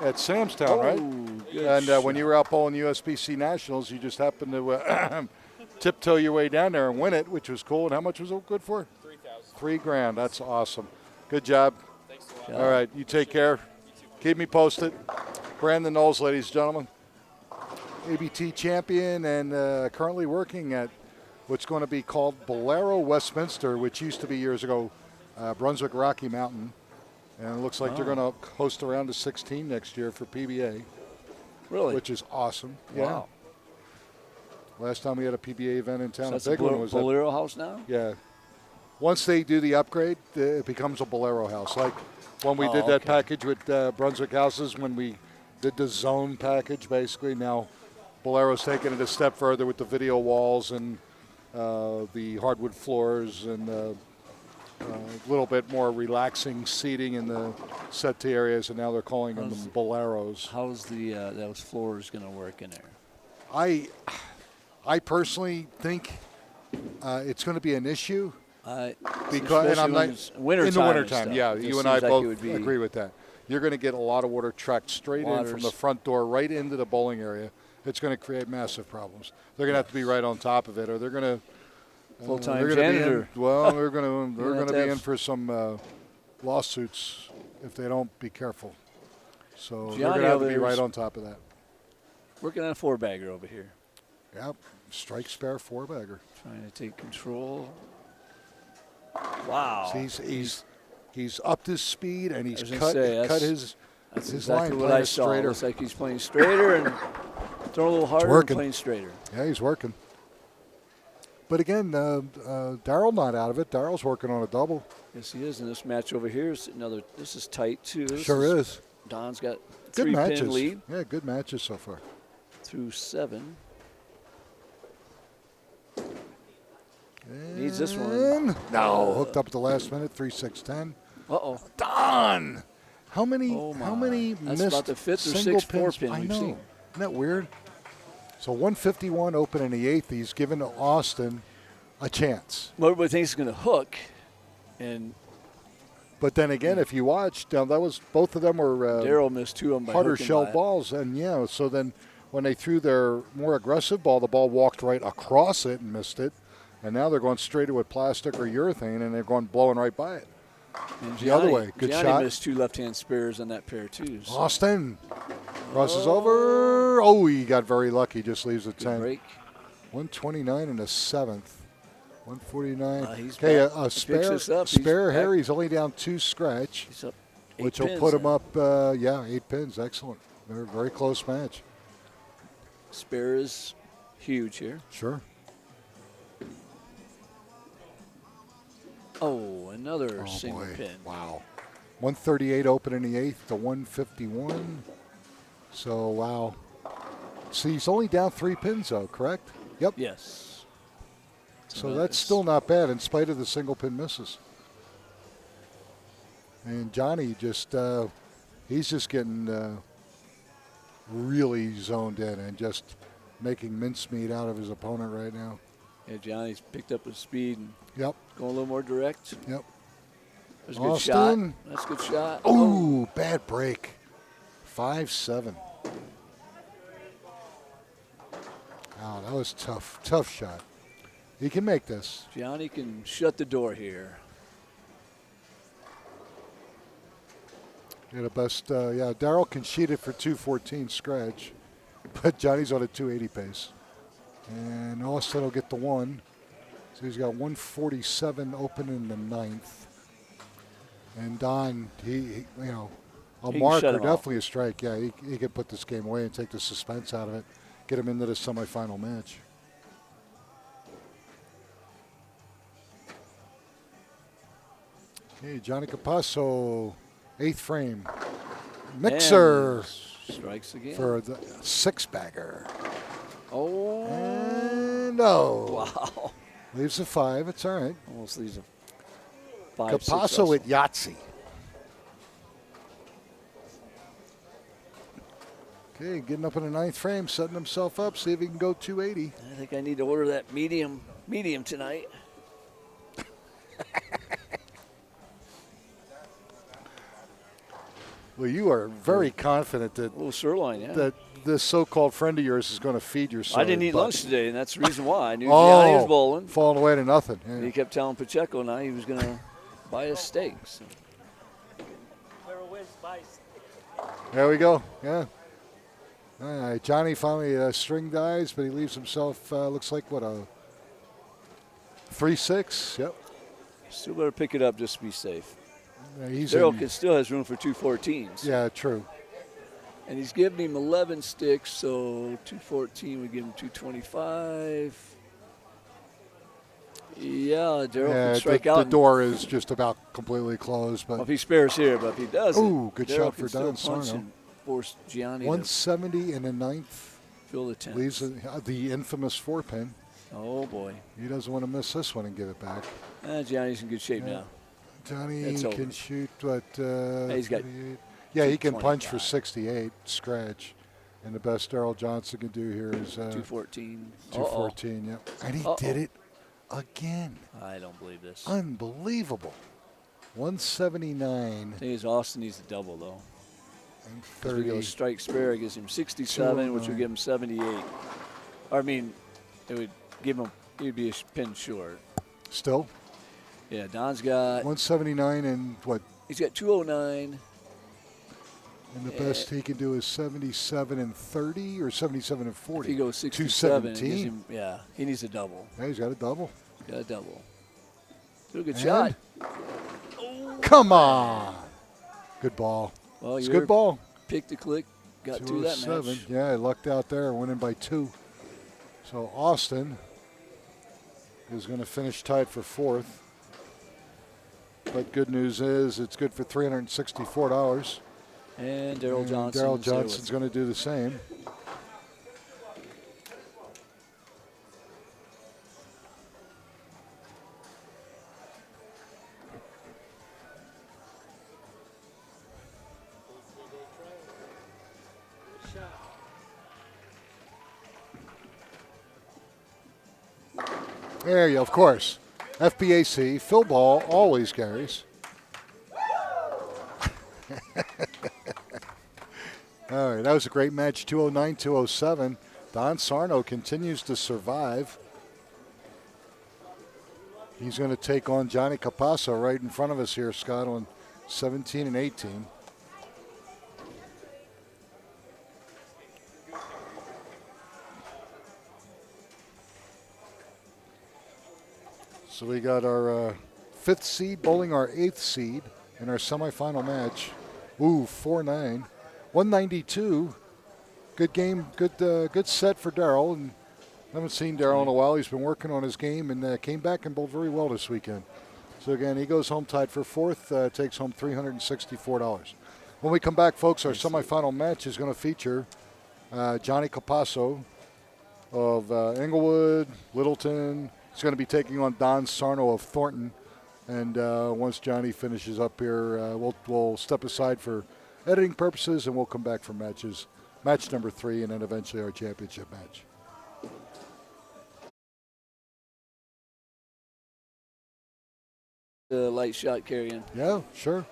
at Samstown, right? good And when you were out bowling USBC Nationals, you just happened to tiptoe your way down there and win it, which was cool. And how much was it good for? 3,000. $3,000. That's awesome. Good job. Thanks a lot. All right, you take care. Keep me posted. Brandon Knowles, ladies and gentlemen, ABT champion and currently working at what's going to be called Bolero Westminster, which used to be years ago Brunswick Rocky Mountain. And it looks like they're going to host a round of 16 next year for PBA, Really? which is awesome. Wow. Yeah. Last time we had a PBA event in town, So that's a big one a was at Bolero house now? Yeah. Once they do the upgrade, it becomes a Bolero house. Like when we Oh, did that okay. package with Brunswick Houses, when we did the zone package, basically, now Bolero's taking it a step further with the video walls and the hardwood floors and a little bit more relaxing seating in the settee areas, and now they're calling them Boleros. How's those floors going to work in there? I personally think it's going to be an issue. Because And I'm not winter in the wintertime. Yeah, It you just and I seems like both it would be agree with that. You're going to get a lot of water tracked straight in from the front door right into the bowling area. It's going to create massive problems. They're going to have to be right on top of it, or they're going to Full-time they're gonna be janitor. they're going to be in for some lawsuits if they don't be careful. So they're going Gianni to have over to be there right is- on top of that. Working on a four-bagger over here. Yep, strike spare 4-bagger. Trying to take control. Wow. He's upped his speed and he's was gonna cut say, cut that's- his. That's His exactly line what playing I saw. straighter. Looks like he's playing straighter and throwing a little harder and working. playing straighter. Yeah, he's working. But again, Darryl not out of it. Darryl's working on a double. Yes, he is. And this match over here is another. This is tight too. This Sure is. Don's got Good 3-pin matches. lead Yeah, good matches so far. through 7. Needs this one. And no, hooked up at the last minute. 3-6-10. Uh-oh. Don. How many? Oh, my. How many That's missed about the 5th or single 6th pins? 4-pin I we've know. seen. Isn't that weird? So 151 open in the 8th. He's given Austin a chance. Well, everybody thinks he's going to hook, and But then again, if you watch, now that was both of them were Darryl missed 2 of them by harder hooking shell by it. balls, and yeah. So then when they threw their more aggressive ball, the ball walked right across it and missed it. And now they're going straight with plastic or urethane, and they're going blowing right by it. And The other way. Good Gianni shot. missed 2 left-hand spares on that pair too. So Austin crosses over. Oh, he got very lucky. Just leaves a good 10. break. 129 in the 7th. 149. He's Okay, back. a He picks spare, this up. He's spare back. Harry's only down 2 scratch, He's up 8 which will pins put him now. up, 8 pins. Excellent. They're a very close match. Spare is huge here. Sure. Oh, another Oh, single boy. pin. Wow. 138 open in the 8th to 151. So, wow. See, he's only down 3 pins, though, correct? Yep. Yes. So that's still not bad in spite of the single pin misses. And Johnny just, he's just getting really zoned in and just making mincemeat out of his opponent right now. Yeah, Johnny's picked up his speed and Yep. going a little more direct. Yep. That's a good Austin. shot. That's a good shot. Ooh, bad break. 5-7. Wow, that was tough. Tough shot. He can make this. Gianni can shut the door here. Yeah, the best. Darryl can sheet it for 214 scratch, but Johnny's on a 280 pace. And Austin will get the 1. So he's got 147 open in the 9th. And Don, he a He can mark shut or him off. definitely a strike. Yeah, he could put this game away and take the suspense out of it, get him into the semifinal match. Okay, Johnny Capasso, 8th frame. Mixer And strikes again. for the 6-bagger. Oh. And no. Wow. Leaves a 5. It's all right. Almost leaves a 5-6 Capasso also. at Yahtzee. Okay, getting up in the 9th frame, setting himself up, see if he can go 280. I think I need to order that medium tonight. Well, you are very confident that, A little sirloin, yeah. that this so-called friend of yours is going to feed your soul. I didn't eat lunch today, and that's the reason why. I knew Gianni was bowling. Falling away to nothing. And Yeah. he kept telling Pacheco now he was going to buy us steak. So. There we go. Yeah. All right, Johnny finally string dies, but he leaves himself, looks like, what, a 3-6? Yep. Still better pick it up just to be safe. He's Darryl in, still has room for 214s. yeah, true. And he's giving him 11 sticks, so 214 would give him 225. Yeah, Darryl Yeah, can strike the out. door is just about completely closed, Well, but if he spares here, but if he doesn't, Ooh, good Darryl shot can for still Don punch Sarno. and force Gianni 170 in the 9th. to fill the 10. Leaves the infamous 4-pin. Oh, boy. He doesn't want to miss this one and give it back. Gianni's in good shape Yeah. now. Johnny It's over. can shoot, what, He's got 38? Yeah, he can punch for 225. 68, scratch. And the best Darryl Johnson can do here is 214. 214, yep. And he did it again. I don't believe this. Unbelievable. 179 I think his Austin needs a double, though. and As we go 30. strike spare, it gives him 67, which would 209. give him 78. I mean, it would give him, he'd be a pin short. Still, Yeah, Don's got, 179 and what? he's got 209. And the best he can do is 77 and 30 or 77 and 40. If he goes 67, it gives 217. him, yeah, he needs a double. Yeah, he's got a double. Got a double. Do a good And- shot. Come on. Good ball. Well, It's a your good ball. pick to click got through that 207. match. Yeah, I lucked out there, winning by 2. So Austin is going to finish tied for 4th. But good news is it's good for $364. And Daryl Johnson. Daryl Johnson's going to do the same. There you go, of course. FBAC, Phil Ball always carries. All right, that was a great match, 209, 207. Don Sarno continues to survive. He's going to take on Johnny Capasso right in front of us here, Scott, on 17 and 18. So we got our 5th seed bowling our 8th seed in our semifinal match. Ooh, 4-9. 192. Good game, good set for Daryl. And haven't seen Daryl in a while. He's been working on his game and came back and bowled very well this weekend. So again, he goes home tied for 4th, takes home $364. When we come back, folks, our semifinal match is going to feature Johnny Capasso of Inglewood, Littleton. He's going to be taking on Don Sarno of Thornton. And once Johnny finishes up here, we'll step aside for editing purposes, and we'll come back for match number 3, and then eventually our championship match. The light shot carrying. Yeah, sure.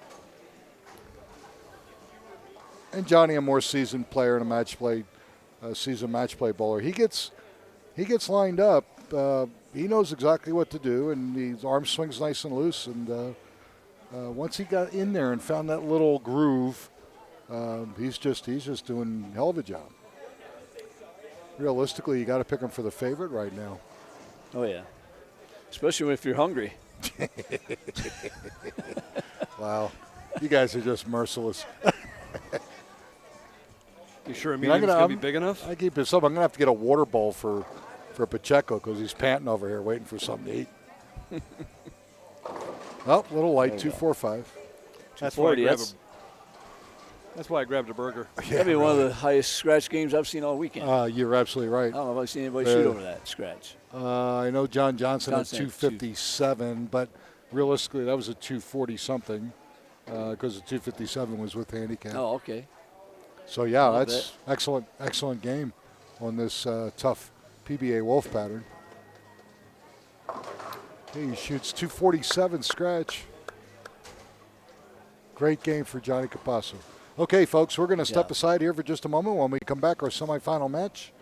And Johnny, a more seasoned player and a seasoned match play bowler. He gets lined up. He knows exactly what to do, and his arm swings nice and loose. And once he got in there and found that little groove, he's just doing a hell of a job. Realistically, you got to pick him for the favorite right now. Oh yeah, especially if you're hungry. Wow, you guys are just merciless. You sure a medium's going to be big enough? I keep this up. I'm going to have to get a water bowl for Pacheco because he's panting over here waiting for something to eat. Oh, little light, 245. That's why, 240, that's why I grabbed a burger. That'd be one of the highest scratch games I've seen all weekend. You're absolutely right. I don't know if I've seen anybody shoot over that scratch. I know John Johnson had Johnson had 257, but realistically that was a 240-something because the 257 was with handicap. Oh, okay. So, yeah, Love that's excellent game on this tough PBA Wolf pattern. He shoots 247 scratch. Great game for Johnny Capasso. Okay, folks, we're going to step aside here for just a moment. When we come back, our semifinal match.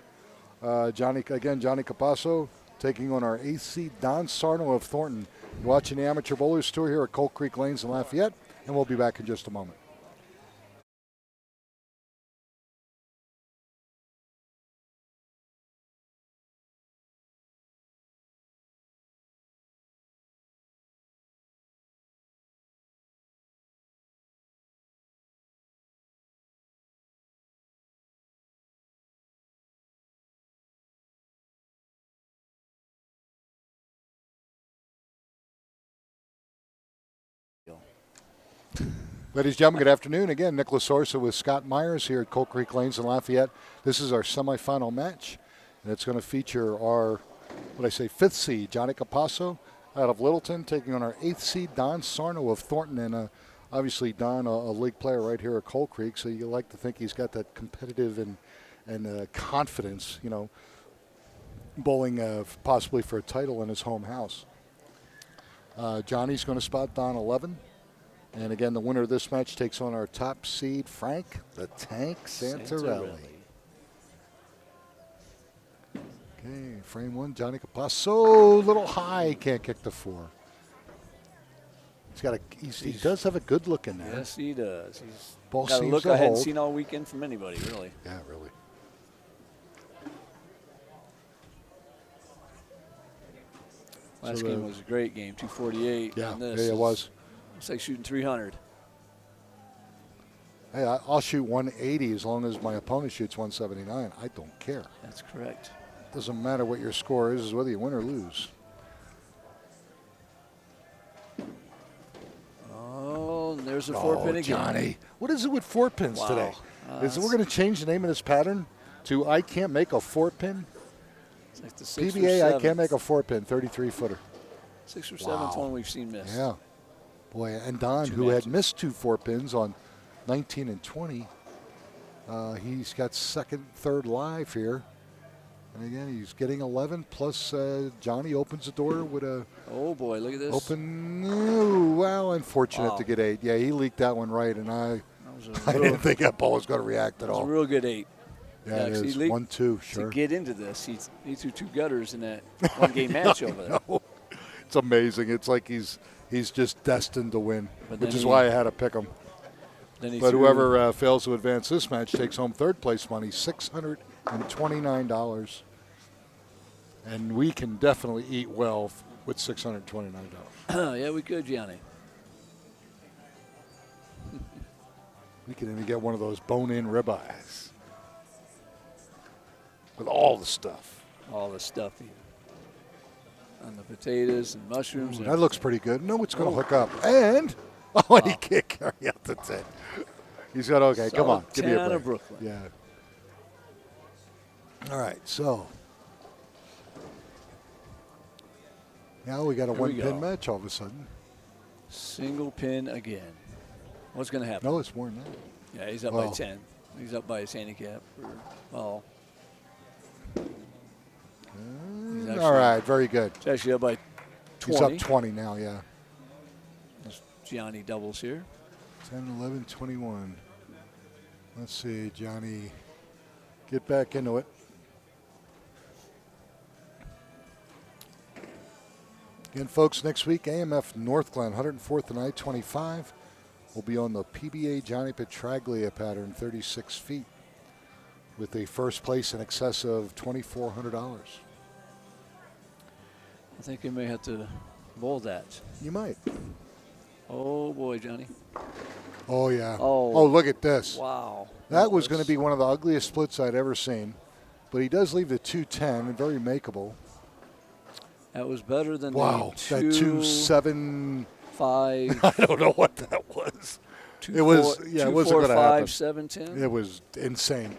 Johnny Capasso taking on our 8th seed Don Sarno of Thornton. You're watching the Amateur Bowlers Tour here at Colt Creek Lanes in Lafayette, and we'll be back in just a moment. Ladies and gentlemen, good afternoon. Again, Nicholas Orsa with Scott Myers here at Colt Creek Lanes in Lafayette. This is our semifinal match, and it's going to feature our, 5th seed, Johnny Capasso out of Littleton, taking on our 8th seed, Don Sarno of Thornton. And obviously, Don, a league player right here at Colt Creek, so you like to think he's got that competitive and confidence, bowling possibly for a title in his home house. Johnny's going to spot Don 11. And again, the winner of this match takes on our top seed, Frank the Tank Santarelli. Okay, frame 1, Johnny Capasso, a little high, can't kick the 4. He does have a good look in there. Yes, he does. He's Ball got a seems look to I hadn't hold. seen all weekend from anybody, really. Yeah, really. Last game was a great game, 248. Yeah, and this it was. It's like shooting 300. Hey, I'll shoot 180 as long as my opponent shoots 179. I don't care. That's correct. Doesn't matter what your score is whether you win or lose. Oh, and there's a 4-pin again. Johnny. What is it with 4 pins Wow. today? We're going to change the name of this pattern to I can't make a 4-pin? It's like the 6th or PBA, I 7th. can't make a 4-pin, 33-footer. 6th or 7th one we've seen miss. Yeah. Boy, and Don, Two who matches. had missed 2 4-pins on 19 and 20, he's got second, third live here. And again, he's getting 11, plus Johnny opens the door with a Oh, boy, look at this. open. Ooh, wow, unfortunate Wow. to get 8. Yeah, he leaked that one right, and I That was a I real, didn't think that ball was going to react at that was all. a real good 8. Yeah, it actually is. leaked 1-2, sure. To get into this, he threw 2 gutters in that one-game match over there. No. It's amazing. It's like he's just destined to win, But which then is he- why I had to pick him. Then he But threw, whoever fails to advance this match takes home third place money, $629. And we can definitely eat well with $629. yeah, we could, Gianni. We can even get one of those bone-in ribeyes with all the stuff. All the stuffing. On the potatoes and mushrooms. and That looks pretty good. No, it's going to Oh. hook up. And, and he can't carry out the 10. He's got, okay, come on. Give me a Solid 10 break. of Brooklyn. Yeah. All right, so. Now we got a Here we one-pin go. match all of a sudden. Single pin again. What's going to happen? No, it's more than that. Yeah, he's up Well. by 10. He's up by his handicap. Well, he's actually, All right, very good. He's actually up by 20. He's up 20 now, yeah. Gianni doubles here. 10, 11, 21. Let's see, Johnny. Get back into it. Again, folks, next week, AMF North Glen, 104th and I-25. Will be on the PBA Johnny Petraglia pattern, 36 feet, with a first place in excess of $2,400. I think he may have to bowl that. You might. Oh, boy, Johnny. Oh, yeah. Oh. Look at this. Wow. That was going to be one of the ugliest splits I'd ever seen. But he does leave the 210, and very makeable. That was better than Wow, the that 2-7. 5. I don't know what that was. 2, It was- 4, yeah, it 2, wasn't 4, gonna 5, happen. 7, 10. It was insane.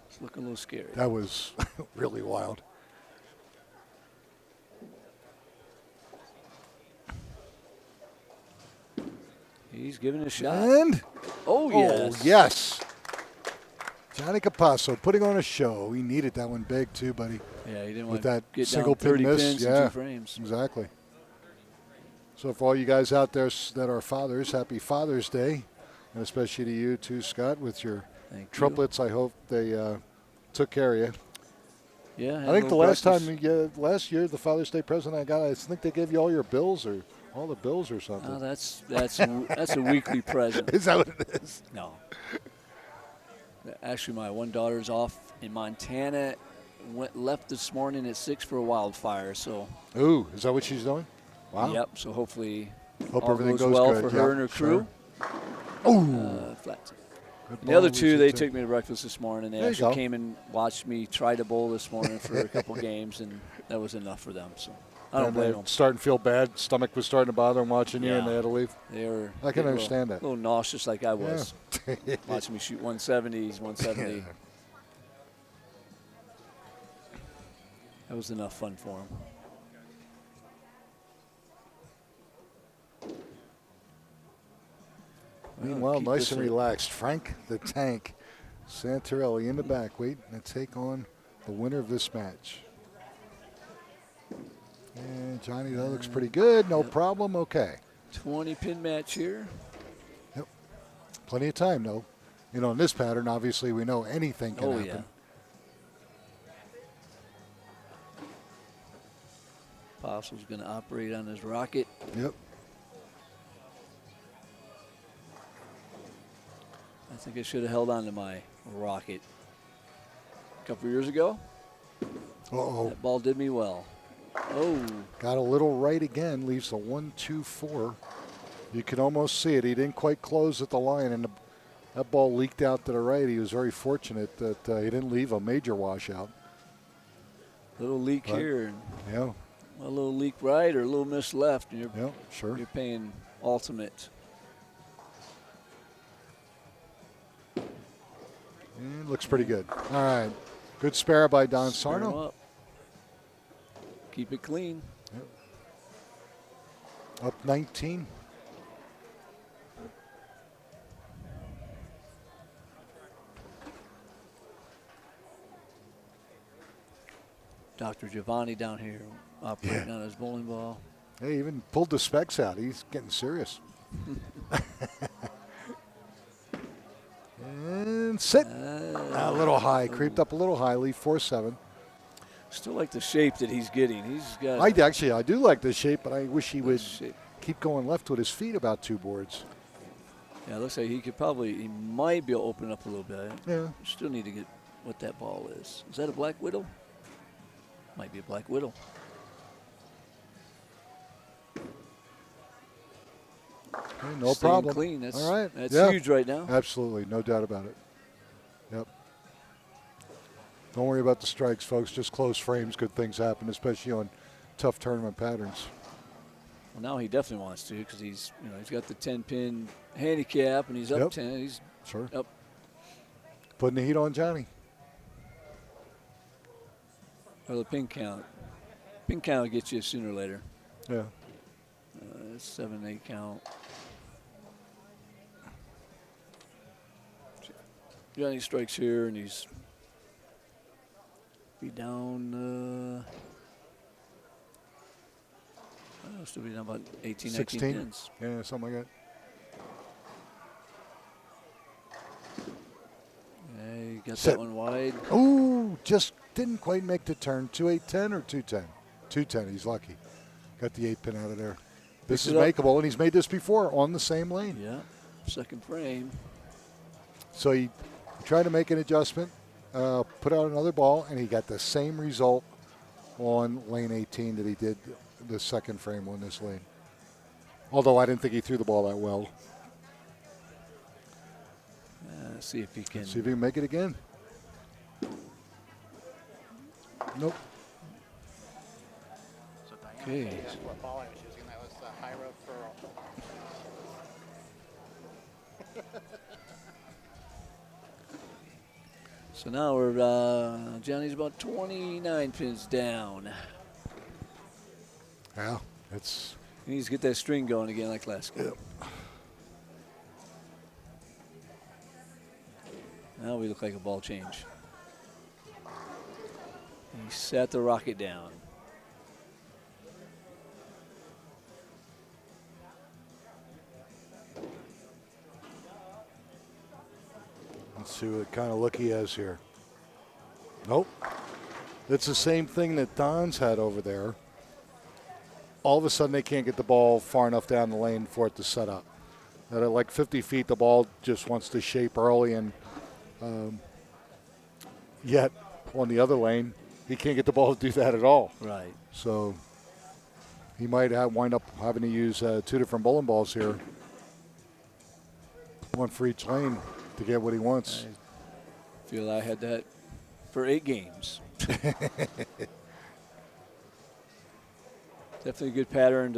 It's looking a little scary. That was really wild. He's giving it a shot. And Oh, yes. oh yes, Johnny Capasso putting on a show. He needed that one big too, buddy. Yeah, he didn't With want to that get single down 30 pin miss, pins in yeah. 2 frames. Exactly. So for all you guys out there that are fathers, happy Father's Day, and especially to you too, Scott, with your Thank you. triplets. I hope they took care of you. Yeah, had I a think the little last practice. time, last year, the Father's Day present I got, I think they gave you all your bills or all the bills or something. Oh, that's a weekly present. Is that what it is? No. Actually, my one daughter's off in Montana. Left this morning at 6 for a wildfire. So, Ooh, is that what she's doing? Wow. yep. So hopefully, Hope all everything goes goes well good. for Yeah, her and her crew. Ooh. Flat. Good And the other ball, 2, Lisa, they too. took me to breakfast this morning. They There you actually go. came and watched me try to bowl this morning for a couple games, and that was enough for them. So I don't And blame they're them. starting to feel bad. Stomach was starting to bother them watching you, and Yeah. they had to leave. They were. I can getting understand a that. little nauseous like I was. Yeah. Watching me shoot 170s, 170. Yeah. That was enough fun for them. Meanwhile, keep nice this and in. relaxed. Frank the Tank Santarelli in the back, waiting to take on the winner of this match. And Johnny, that looks pretty good. No problem. Okay. 20-pin match here. Plenty of time, though. You know, in this pattern, obviously, we know anything can Oh, happen. yeah. Apostle's going to operate on his rocket. Yep. I think I should have held on to my rocket a couple years ago. Uh-oh. That ball did me well. Oh, Got a little right again. Leaves a 1-2-4. You can almost see it. He didn't quite close at the line, and that ball leaked out to the right. He was very fortunate that he didn't leave a major washout. Little leak Right. here, and Yeah, a little leak right, or a little miss left, and yeah, sure. you're paying ultimate. And looks pretty good. All right. Good spare by Don Spare 'em Sarno. up. Keep it clean. Up 19. Dr. Giovanni down here operating on his bowling ball. Hey, even pulled the specs out. He's getting serious. And sit. A little high. Creeped up a little high. Leave 4-7. Still like the shape that he's getting. He's got I do like this shape, but I wish he would shape. keep going left with his feet about 2 boards. Yeah, it looks like he might be able to open up a little bit. Yeah. Still need to get what that ball is. Is that a Black Widow? Might be a Black Widow. Okay, no Staying problem. clean. That's, all right. That's Yeah. huge right now. Absolutely. No doubt about it. Yep. Don't worry about the strikes, folks. Just close frames. Good things happen, especially on tough tournament patterns. Well, now he definitely wants to because he's got the 10-pin handicap and he's up Yep. 10. He's Sure. up. Putting the heat on Johnny. Or the pin count. Pin count will get you sooner or later. Yeah. 7-8 count. Johnny strikes here and he's be down. Still be down about 18, 16. 19 pins. Yeah, something like that. Yeah, you got Set. that one wide. Ooh, just didn't quite make the turn. 2-8-10 or 2-10? 2-10. He's lucky. Got the 8 pin out of there. This is it up. makeable, and he's made this before on the same lane. Yeah, second frame. So he tried to make an adjustment, put out another ball, and he got the same result on lane 18 that he did the second frame on this lane. Although I didn't think he threw the ball that well. See if he can. See if he can make it again. Nope. Okay. That's what ball I was using. That was the high road pearl. So now we're Johnny's about 29 pins down. Yeah, it's He needs to get that string going again like last game. Now we look like a ball change. He sat the rocket down. Let's see what kind of look he has here. Nope. It's the same thing that Don's had over there. All of a sudden, they can't get the ball far enough down the lane for it to set up. At like 50 feet, the ball just wants to shape early, and yet on the other lane, he can't get the ball to do that at all. Right. So he might wind up having to use 2 different bowling balls here, one for each lane, to get what he wants. I feel I had that for 8 games. Definitely a good pattern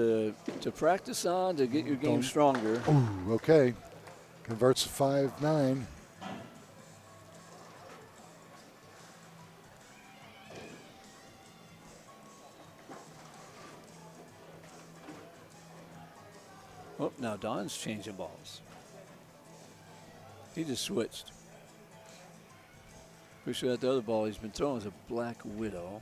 to practice on to get your game stronger. Ooh, okay. Converts to 5-9. Oh, now Don's changing balls. He just switched. Pretty sure that the other ball he's been throwing is a Black Widow.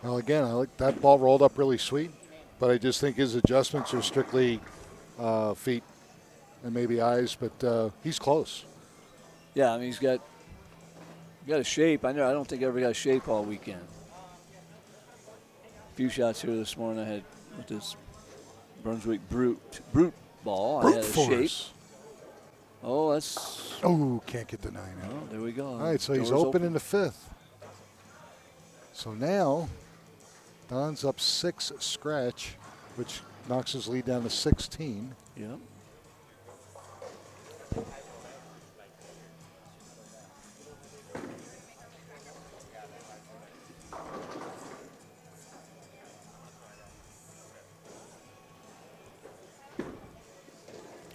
Well, again, I like that ball rolled up really sweet, but I just think his adjustments are strictly feet and maybe eyes, but he's close. Yeah, I mean he's got a shape. I don't think I ever got a shape all weekend. A few shots here this morning I had with this Brunswick Brute ball. I had a shape. Oh, that's. Oh, can't get the 9 out. Oh, there we go. All right, so he's Door's open in the 5th. So now Don's up 6 scratch, which knocks his lead down to 16. Yep.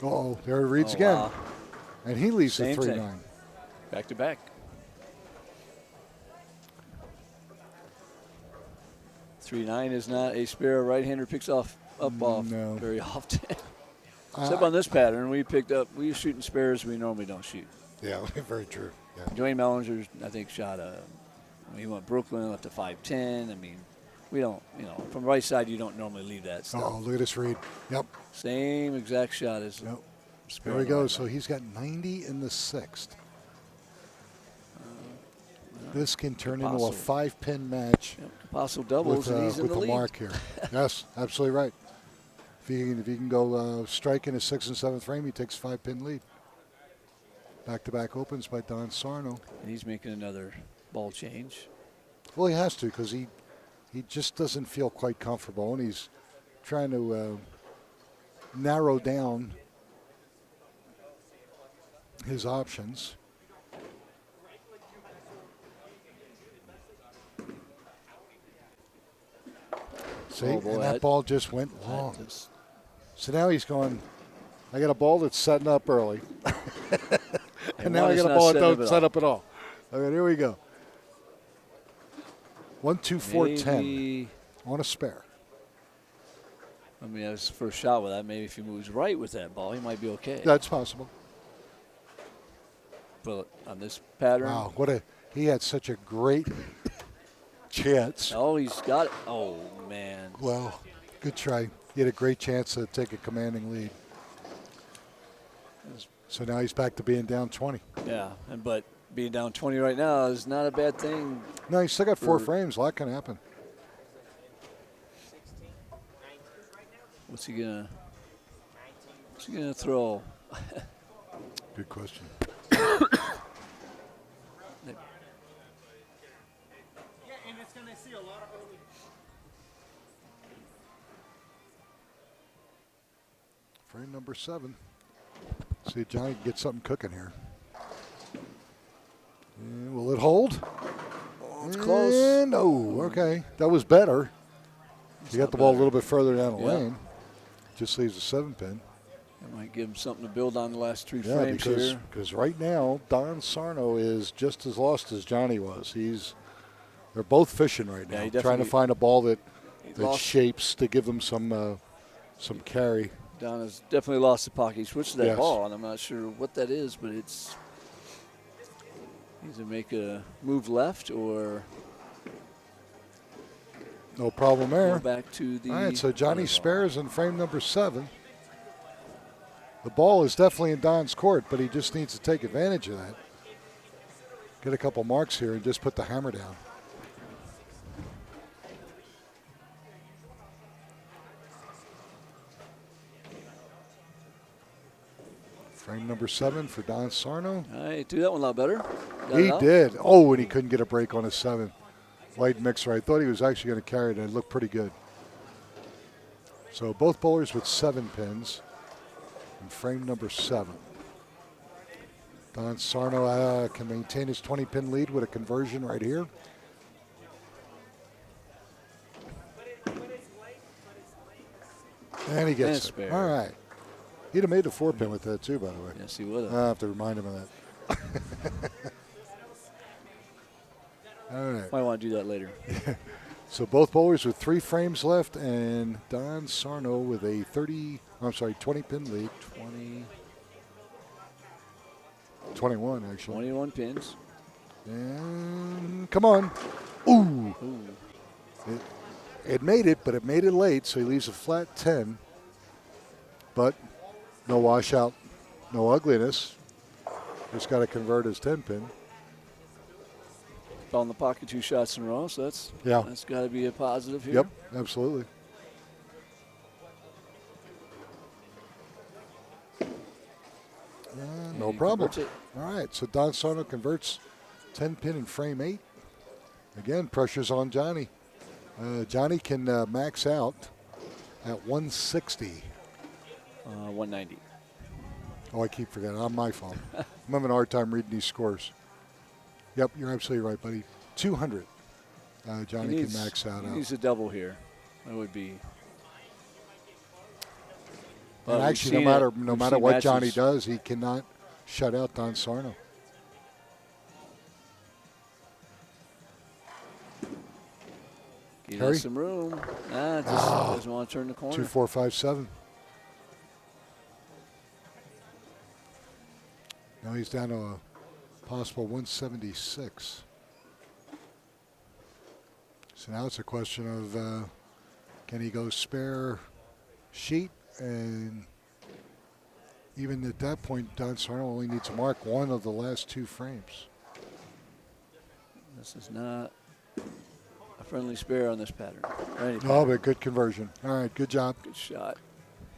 Uh-oh, there it reads Oh, again. wow. And he leads Same at 3-9. thing. Back to back. 3-9 is not a spare right-hander picks off up off No. very often. Except on this pattern, we were shooting spares we normally don't shoot. Yeah, very true. Yeah. Dwayne Mellinger, I think, he went Brooklyn up to 5'10". I mean, we don't, from the right side, you don't normally leave that stuff. Oh, look at this read. Yep. Same exact shot as Yep. spare There we on the go. right So leg. he's got 90 in the 6th. This can turn into a Possible. 5-pin match Possible doubles, and he's in with the the lead. mark here. Yes, absolutely right. If he can go strike in his 6th and 7th frame, he takes 5-pin lead. Back-to-back opens by Don Sarno. And he's making another ball change. Well, he has to because he just doesn't feel quite comfortable, and he's trying to narrow down his options. See, Oh, boy, and that that- ball just went long. Just- So now he's going, I got a ball that's setting up early. and now one I is got a not ball that setting up doesn't at set all. up at all. All right, here we go. 1, 2, 4, 10 Maybe- on a spare. I mean, that was the first shot with that. Maybe if he moves right with that ball, he might be okay. That's possible. But on this pattern, Wow, he had such a great chance. oh, he's got it. Oh, man. Well, good try. He had a great chance to take a commanding lead. So now he's back to being down 20. Yeah, but being down 20 right now is not a bad thing. No, he's still got 4 For- frames. A lot can happen. What's he gonna throw? Good question. Frame number 7. See if Johnny can get something cooking here. And will it hold? It's close. And no, okay. That was better. You got not the ball a better. little bit further down the Yeah. lane. Just leaves a 7-pin. That might give him something to build on the last 3 Yeah, frames here. because right now Don Sarno is just as lost as Johnny was. They're both fishing right Yeah, now, he trying to definitely- find a ball that lost. shapes to give them some carry. Don has definitely lost the pocket. He switched to that Yes. ball, and I'm not sure what that is, but it's either make a move left or No problem go there. back to the. All right, so Johnny other ball. spares in frame number 7. The ball is definitely in Don's court, but he just needs to take advantage of that. Get a couple marks here and just put the hammer down. Frame number 7 for Don Sarno. All right, do that one a lot better. Got He it out. did. Oh, and he couldn't get a break on his 7. White mixer. I thought he was actually going to carry it. It looked pretty good. So both bowlers with 7 pins in frame number 7. Don Sarno can maintain his 20-pin lead with a conversion right here. And he gets it. spare. All right. He'd have made the 4-pin with that too, by the way. Yes, he would have. I'll have to remind him of that. All right. Might want to do that later. So both bowlers with 3 frames left, and Don Sarno with a 20-pin lead. 21, actually. 21 pins. And come on. Ooh. Ooh. It made it, but it made it late, so he leaves a flat 10. But no washout, no ugliness. Just got to convert his 10-pin. Found the pocket 2 shots in a row, so that's got to be a positive here. Yep, absolutely. No He problem. converts it. All right, so Don Sarno converts 10-pin in frame 8. Again, pressure's on Johnny. Johnny can max out at 160. 190. Oh, I keep forgetting. On my fault. I'm having a hard time reading these scores. Yep, you're absolutely right, buddy. 200. Johnny can max out. He needs a double here. That would be. But And we've actually, seen no matter seen what matches. Johnny does, he cannot shut out Don Sarno. Give Harry? us some room. Just doesn't want to turn the corner. 2, 4, 5, 7. Now he's down to a possible 176. So now it's a question of can he go spare sheet? And even at that point, Don Sarno only needs to mark one of the last 2 frames. This is not a friendly spare on this pattern. Oh, but good conversion. All right, good job. Good shot.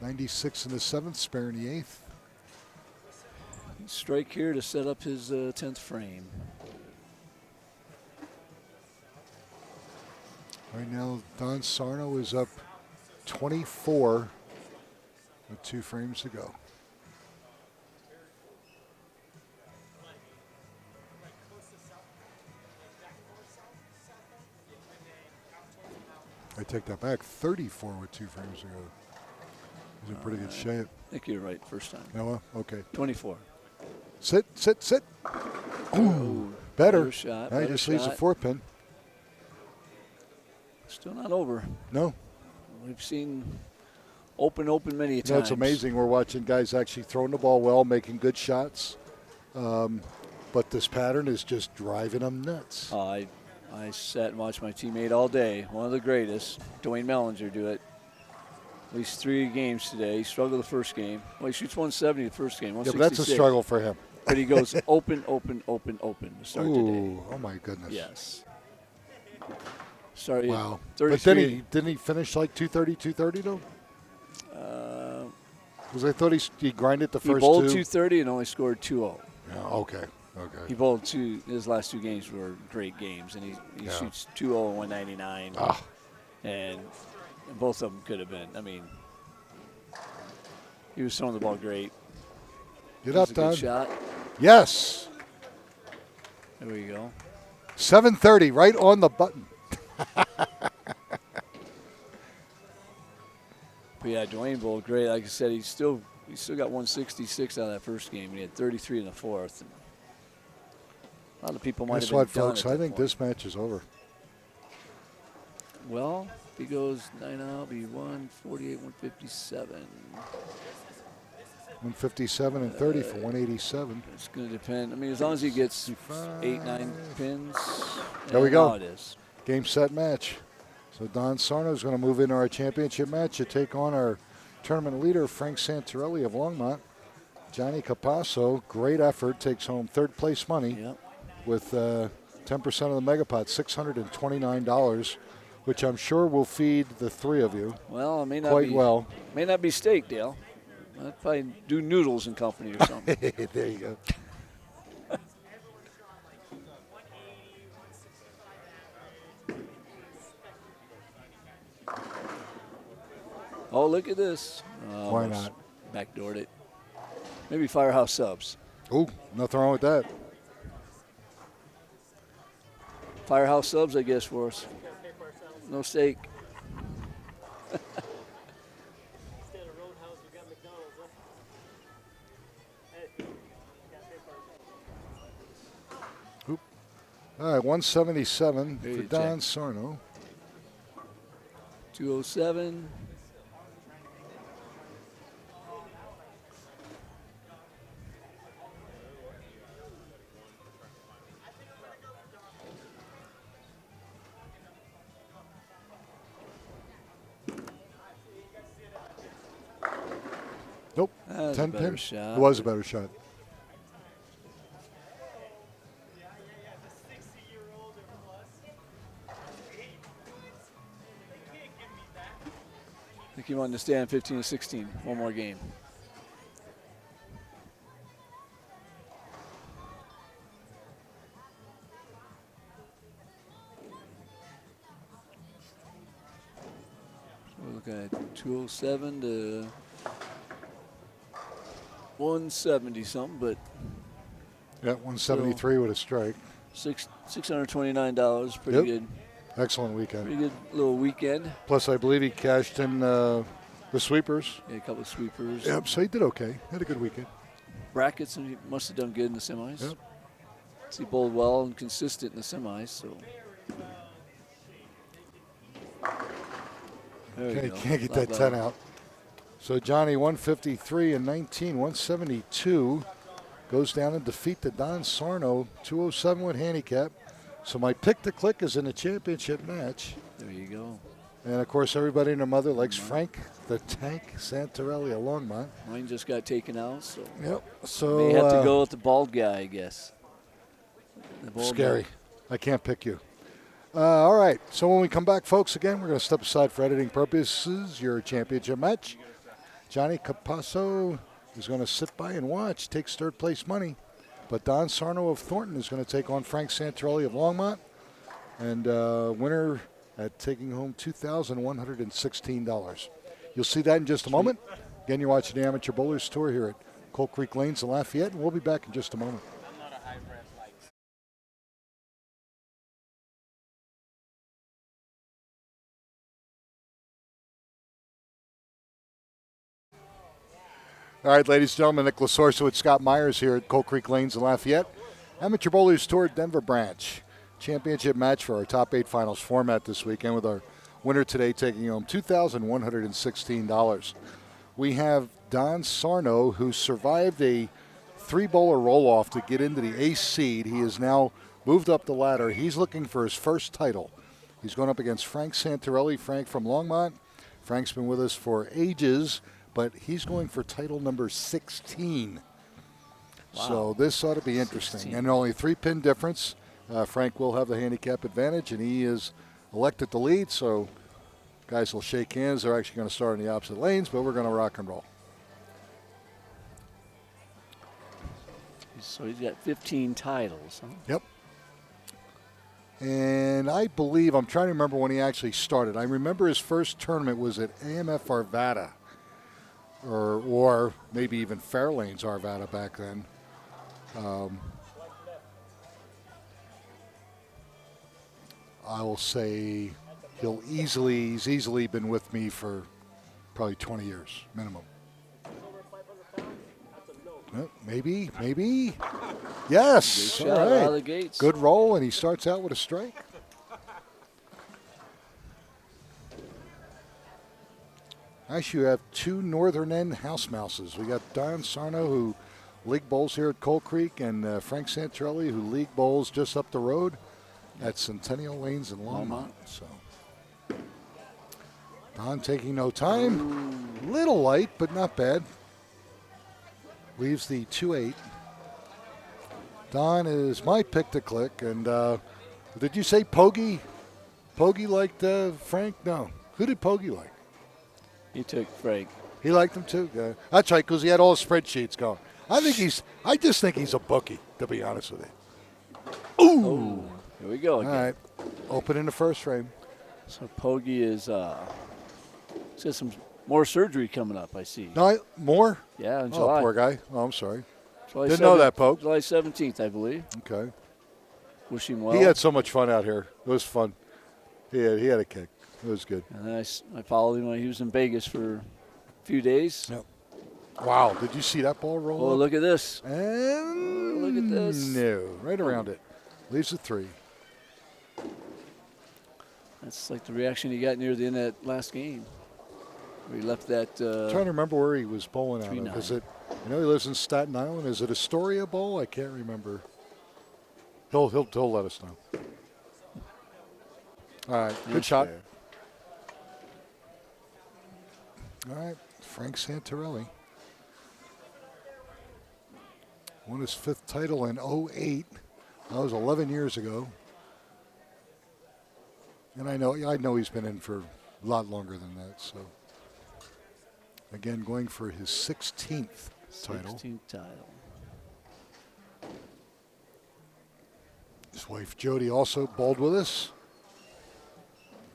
96 in the 7th, spare in the 8th. Strike here to set up his 10th frame. Right now, Don Sarno is up 24 with 2 frames to go. I take that back. 34 with 2 frames to go. He's in pretty good shape. I think you're right first time. Noah, okay. 24. Sit. Ooh, better. Shot. Now he just leaves a 4-pin. Still not over. No. We've seen open many times. You know, it's amazing. We're watching guys actually throwing the ball well, making good shots. But this pattern is just driving them nuts. I sat and watched my teammate all day. One of the greatest, Dwayne Mellinger, do it. At least 3 games today. He struggled the first game. Well, he shoots 170 the first game, Yeah, 166. but that's a struggle for him. But he goes open to start today. Oh my goodness. Yes. Sorry. Wow. 33. But didn't he finish like 230 though? Because I thought he grinded the He first bowled 2. 230 and only scored 2-0. Yeah, okay. He bowled his last 2 games were great games, and he shoots 2-0 and 199. And both of them could have been. I mean, he was throwing the ball great. Get up, Don. Good shot. Yes. There we go. 7:30, right on the button. But yeah, Dwayne bowled great. Like I said, he still got 166 out of that first game, and he had 33 in the 4th. And a lot of people might Guess have been what, done folks? at that I think point. this match is over. Well, if he goes 9 out, it'll be 148, 157. 157 and 30 for 187. It's going to depend. I mean, as long as he gets 8, 9 pins. There we go. Now it is. Game, set, match. So Don Sarno is going to move into our championship match to take on our tournament leader, Frank Santorelli of Longmont. Johnny Capasso, great effort, takes home 3rd place money with 10% of the megapot, $629, which I'm sure will feed the 3 of you Well, it may not quite be, well. May not be steak, Dale. I'd probably do noodles and company or something. There you go. Oh, look at this. Why not? Backdoored it. Maybe Firehouse Subs. Oh, nothing wrong with that. Firehouse Subs, I guess, for us. No steak. All right, 177 There for you Don check. Sarno. 207. Nope. That was 10 a better pin. shot. It was a better shot. I think he wanted to stay on 15 to 16. One more game. Looking at 207 to 170 something, but Yeah, 173 with a strike. $629. Pretty Yep. good. Excellent weekend. Pretty good little weekend. Plus, I believe he cashed in the sweepers. Yeah, a couple of sweepers. Yep, so he did okay. Had a good weekend. Brackets, and he must have done good in the semis. Yep. He bowled well and consistent in the semis, so. There you go. Can't get Not that bad. 10 out. So Johnny, 153 and 19, 172. Goes down in defeat to Don Sarno, 207 with handicap. So my pick to click is in a championship match. There you go. And, of course, everybody and their mother likes Frank the Tank Santarelli of Longmont. Mine just got taken out, so. Yep. So May have to go with the bald guy, I guess. The bald scary. guy. I can't pick you. All right. So when we come back, folks, again, we're going to step aside for editing purposes. Your championship match. Johnny Capasso is going to sit by and watch, takes third place money. But Don Sarno of Thornton is going to take on Frank Santarelli of Longmont. And winner at taking home $2,116. You'll see that in just a moment. Again, you're watching the Amateur Bowlers Tour here at Coal Creek Lanes in Lafayette, and we'll be back in just a moment. I'm not a high rep like. All right, ladies and gentlemen, Nick Lasorso with Scott Myers here at Coal Creek Lanes in Lafayette. Amateur Bowlers Tour Denver branch. Championship match for our top 8 finals format this weekend with our winner today taking home $2,116. We have Don Sarno, who survived a 3-bowler roll-off to get into the ace seed. He has now moved up the ladder. He's looking for his first title. He's going up against Frank Santarelli. Frank from Longmont. Frank's been with us for ages, but he's going for title number 16. Wow. So this ought to be interesting. 16. And only 3-pin difference. Frank will have the handicap advantage, and he is elected to lead, so guys will shake hands. They're actually going to start in the opposite lanes, but we're going to rock and roll. So he's got 15 titles, huh? Yep. And I believe, I'm trying to remember when he actually started. I remember his first tournament was at AMF Arvada, or maybe even Fairlanes Arvada back then. I will say he's easily been with me for probably 20 years minimum. Maybe. Yes. Good All shot right. out of the gates. Good roll, and he starts out with a strike. Actually, you have 2 northern end house mouses. We got Don Sarno, who league bowls here at Coal Creek, and Frank Santarelli, who league bowls just up the road at Centennial Lanes in Longmont. So Don taking no time. Little light, but not bad. Leaves the 2-8. Don is my pick to click. And did you say Poggy? Poggy liked Frank? No. Who did Poggy like? He took Frank. He liked him too. That's right, because he had all his spreadsheets going. I just think he's a bookie, to be honest with you. Ooh. Oh, here we go All again. right. Open in the first frame. So Poggy is he's got some more surgery coming up, I see. No, more? Yeah, in Oh, July. poor guy. Oh, I'm sorry. July Didn't know that, Pogue. July 17th, I believe. Okay. Wish him well. He had so much fun out here. It was fun. He had a kick. It was good. And then I followed him when he was in Vegas for a few days. Yep. Wow. Did you see that ball roll? Oh, up? look at this. And Look at this. No, right around it. Leaves a 3. That's like the reaction he got near the end of that last game. Where he left that. I'm trying to remember where he was bowling out of. 3-9. Is it? I know he lives in Staten Island. Is it Astoria Bowl? I can't remember. He'll let us know. All right, good Nice shot. there. All right, Frank Santarelli won his 5th title in 08. That was 11 years ago. And I know he's been in for a lot longer than that. So again, going for his 16th title. 16th title. His wife Jody also bowled with us.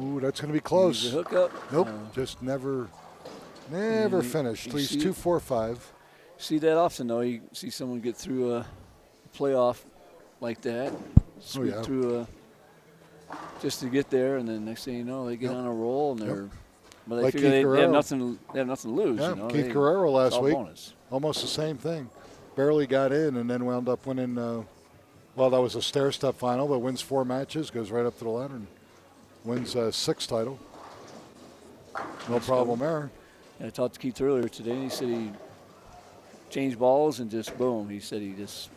Ooh, that's going to be He's a close. hookup. Nope, just never finished. you He's see- 2-4-5. See that often, though. You see someone get through a playoff like that, squeak yeah. through just to get there, and then next thing you know, they get Yep. on a roll, and Yep. they're. But they Like figure Keith they Guerrero. have nothing. They have nothing to lose. Yeah, You know? Keith Guerrero it's last all week, bonus. almost the same thing. Barely got in and then wound up winning. Well, that was a stair-step final, but wins 4 matches, goes right up to the ladder, and wins 6th title. No problem there. I talked to Keith earlier today, and he said he changed balls and just boom. He said he just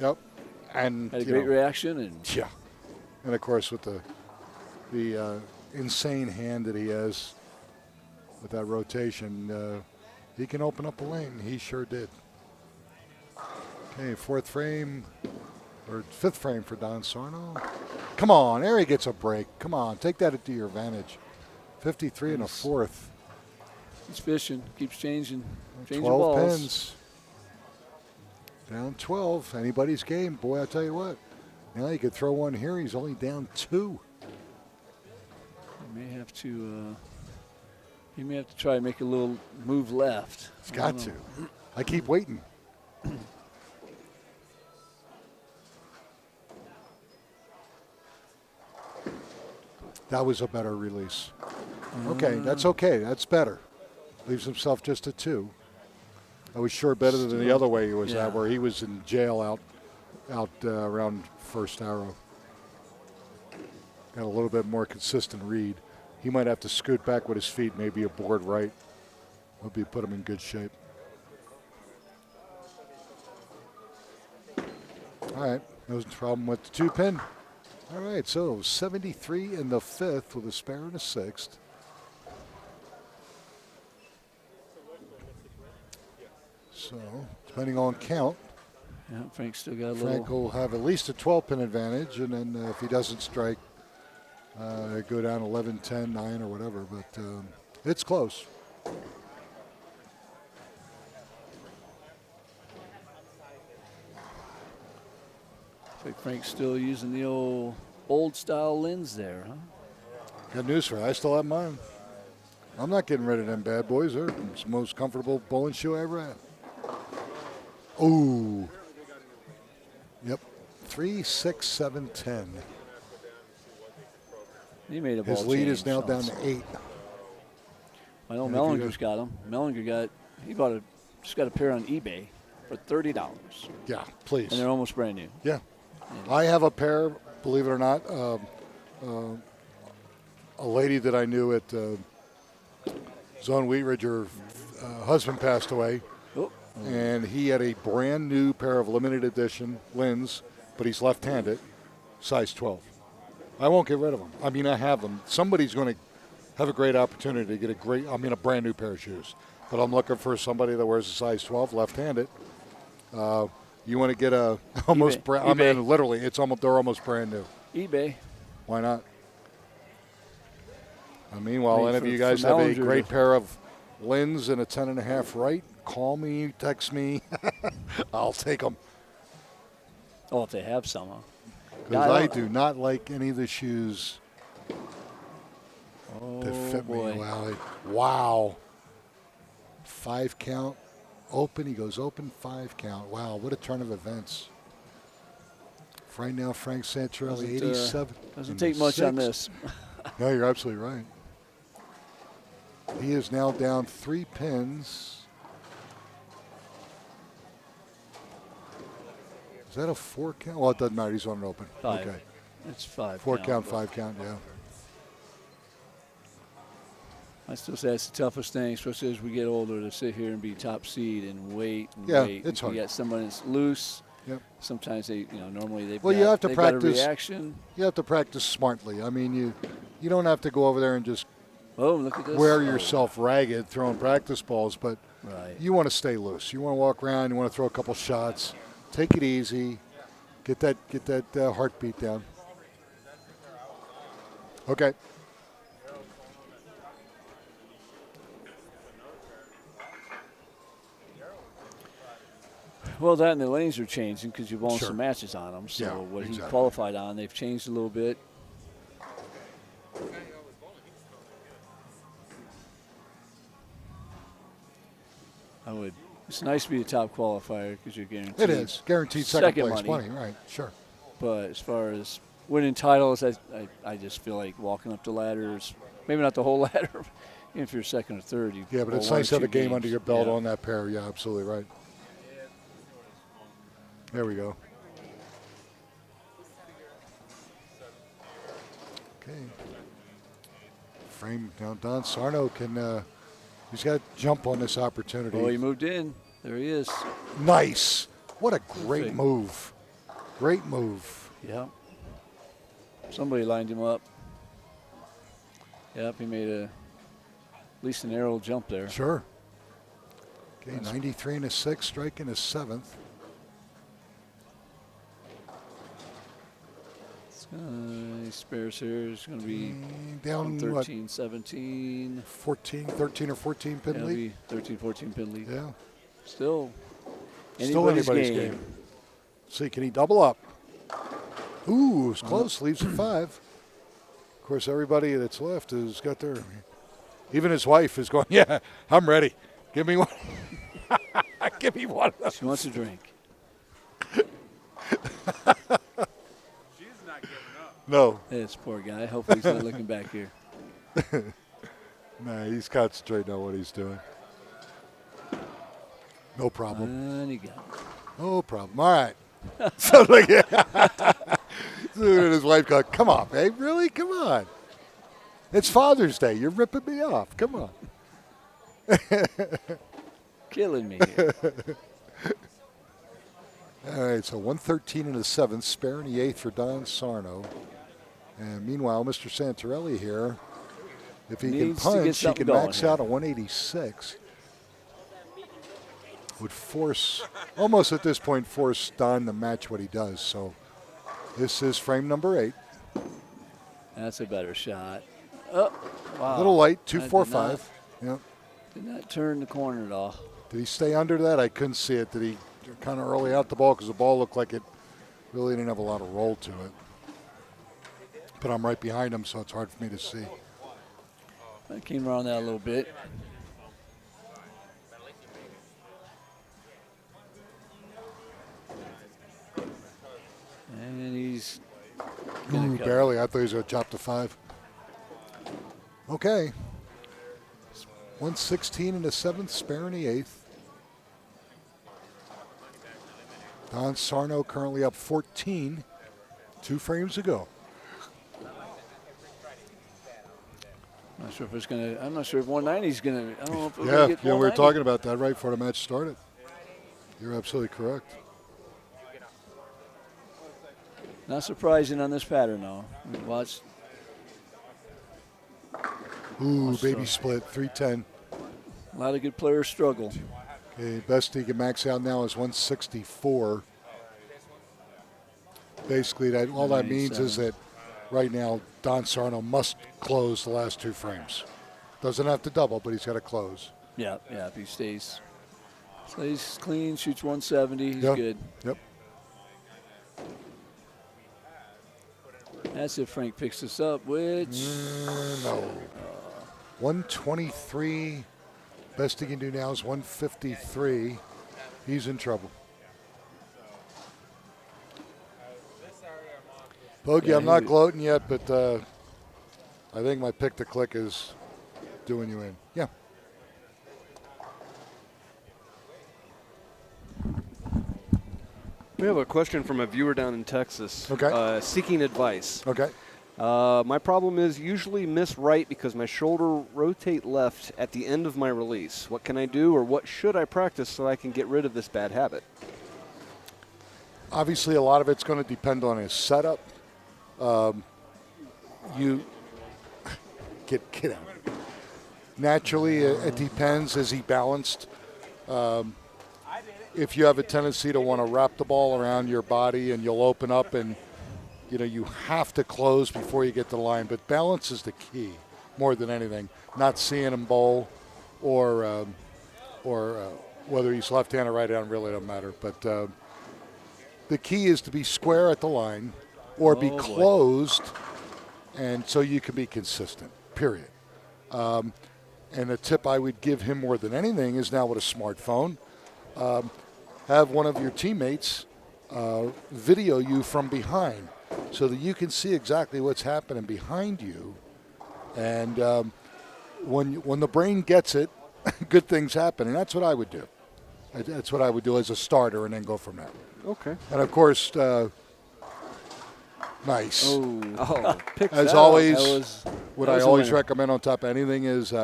Yep, and had a you great know, reaction, and yeah, and of course with the insane hand that he has with that rotation, he can open up a lane. He sure did. Okay, 4th frame or 5th frame for Don Sarno. Come on, there he gets a break. Come on, take that to your advantage. 53 and a 4th. he's fishing, keeps changing 12 balls. pins. Down 12. Anybody's game. Boy, I tell you what. Now you could throw one here. He's only down 2. He may have to. He may have to try and make a little move left. He's got to. I keep waiting. That was a better release. Okay, that's okay. That's better. Leaves himself just a 2. I was sure better than the other way he was Yeah. at, where he was in jail out around first arrow. Got a little bit more consistent read. He might have to scoot back with his feet, maybe a board right. Hope you put him in good shape. All right, no problem with the 2-pin. All right, so 73 in the 5th with a spare and a 6th. So, depending on count, Yeah, Frank still got a Frank little. will have at least a 12-pin advantage, and then if he doesn't strike, go down 11, 10, 9, or whatever. But it's close. Looks like Frank's still using the old style lens there, huh? Got news for you. I still have mine. I'm not getting rid of them bad boys. They're the most comfortable bowling shoe I ever had. Ooh. Yep. 3, 6, 7, 10. He made a ball His lead change, is now so down to 8. I know And if you Mellinger's got him. Mellinger just got a pair on eBay for $30, Yeah, please. and they're almost brand new. Yeah. I have a pair, believe it or not. A lady that I knew at Zone Wheat Ridge, her husband passed away, Oh, and he had a brand new pair of limited edition lens, but he's left-handed, size 12. I won't get rid of them. I mean, I have them. Somebody's going to have a great opportunity to get a brand new pair of shoes. But I'm looking for somebody that wears a size 12, left-handed. You want to get a almost eBay. I mean, literally, they're almost brand new. eBay. Why not? Meanwhile, I mean, any of for- you guys for have a Mellinger great to- pair of lens and a 10.5 right, call me, text me. I'll take them. Oh, if they have some, huh? Because Yeah, I don't- do not like any of the shoes Oh, that fit boy. me. Wow. 5 count. Open. He goes open 5 count. Wow, what a turn of events. Right now, Frank Santorelli, Doesn't, 87. Doesn't and take much on 6. this. No, you're absolutely right. He is now down 3 pins. Is that a 4 count? Well, it doesn't matter. He's on an open. 5. Okay. It's 5. 4 now, count, but 5 count, yeah. I still say that's the toughest thing, especially as we get older, to sit here and be top seed and wait and Yeah, wait. it's hard. You got somebody that's loose. Yep. Sometimes normally they've Well, got, you have to they've got a practice. reaction. You have to practice smartly. I mean, you don't have to go over there and just Oh, look at this. wear Oh, yourself ragged throwing practice balls, but Right. you want to stay loose. You want to walk around. You want to throw a couple shots. Take it easy. Get that heartbeat down. Okay. Well, that and the lanes are changing because you've won Sure. some matches on them. So Yeah, what he exactly. qualified on, they've changed a little bit. It's nice to be a top qualifier because you're guaranteed. It is. Guaranteed second Second place money. money. Right, sure. But as far as winning titles, I just feel like walking up the ladder is maybe not the whole ladder. Even if you're second or third, you Yeah, but go it's one or nice to have two a game under games. your belt Yeah. on that pair. Yeah, absolutely right. There we go. Okay. Frame now. Don Sarno can. He's got to jump on this opportunity. Oh, he moved in. There he is. Nice. What a great Perfect. move. Great move. Yeah. Somebody lined him up. Yep, he made at least an arrow jump there. Sure. Okay, 93 and a 6, striking a 7th. He spares here. It's going to be Down 13, what? 17. 13 or 14 pin It'll lead. be 13, 14 pin lead. Yeah. Still Still anybody's game. See, can he double up? Ooh, it's close. Leaves at 5. Of course, everybody that's left has got their. Even his wife is going. Yeah, I'm ready. Give me one. Give me one of those. She wants a drink. She's not giving up. No, This poor guy. Hopefully he's not looking back here. nah, he's concentrating on what he's doing. No problem. And he got it. No problem. All right. So look at his wife going, come on, babe. Really? Come on. It's Father's Day. You're ripping me off. Come on. Killing me here. All right, so 113 in the 7th, spare in the 8th for Don Sarno. And meanwhile, Mr. Santorelli here, if he Needs can to get punch, he something can going max here. out a 186. Would force, almost at this point, force Don to match what he does. So this is frame number 8. That's a better shot. Oh, wow. A little light, That did 245. Yep. Did not turn the corner at all. Did he stay under that? I couldn't see it. Did he kind of early out the ball because the ball looked like it really didn't have a lot of roll to it. But I'm right behind him, so it's hard for me to see. I came around that a little bit. And he's gonna Ooh, cut. barely. I thought he was going to chop to 5. Okay. 116 in the 7th, spare in the 8th. Don Sarno currently up 14. 2 frames ago. Not sure if it's gonna. I'm not sure if 190 is gonna. I don't know if we're Yeah, gonna get we were 190. talking about that right before the match started. You're absolutely correct. Not surprising on this pattern, though. Watch. Ooh, baby split, 310. A lot of good players struggle. Okay, best he can max out now is 164. Basically, that all that means is that right now Don Sarno must close the last 2 frames. Doesn't have to double, but he's got to close. Yeah, yeah. If he stays clean, shoots 170, he's Yep. good. Yep. That's if Frank picks this up, which No. 123. Best he can do now is 153. He's in trouble. Bogey, Yeah, I'm he not would- gloating yet, but I think my pick to click is doing you in. Yeah. We have a question from a viewer down in Texas. Okay. Seeking advice. Okay. My problem is usually miss right because my shoulder rotate left at the end of my release. What can I do, or what should I practice so I can get rid of this bad habit? Obviously, a lot of it's going to depend on his setup. You get out. Naturally, it depends. Is he balanced? If you have a tendency to want to wrap the ball around your body and you'll open up and, you have to close before you get to the line. But balance is the key more than anything. Not seeing him bowl or whether he's left-hand or right-hand really don't matter. But the key is to be square at the line or be Oh, boy. closed, and so you can be consistent, period. And the tip I would give him more than anything is now with a smartphone, have one of your teammates video you from behind so that you can see exactly what's happening behind you. And when the brain gets it, good things happen. And that's what I would do. That's what I would do as a starter and then go from there. Okay. And, of course, nice. Oh, pick As that always, what that I was a always winner. recommend on top of anything is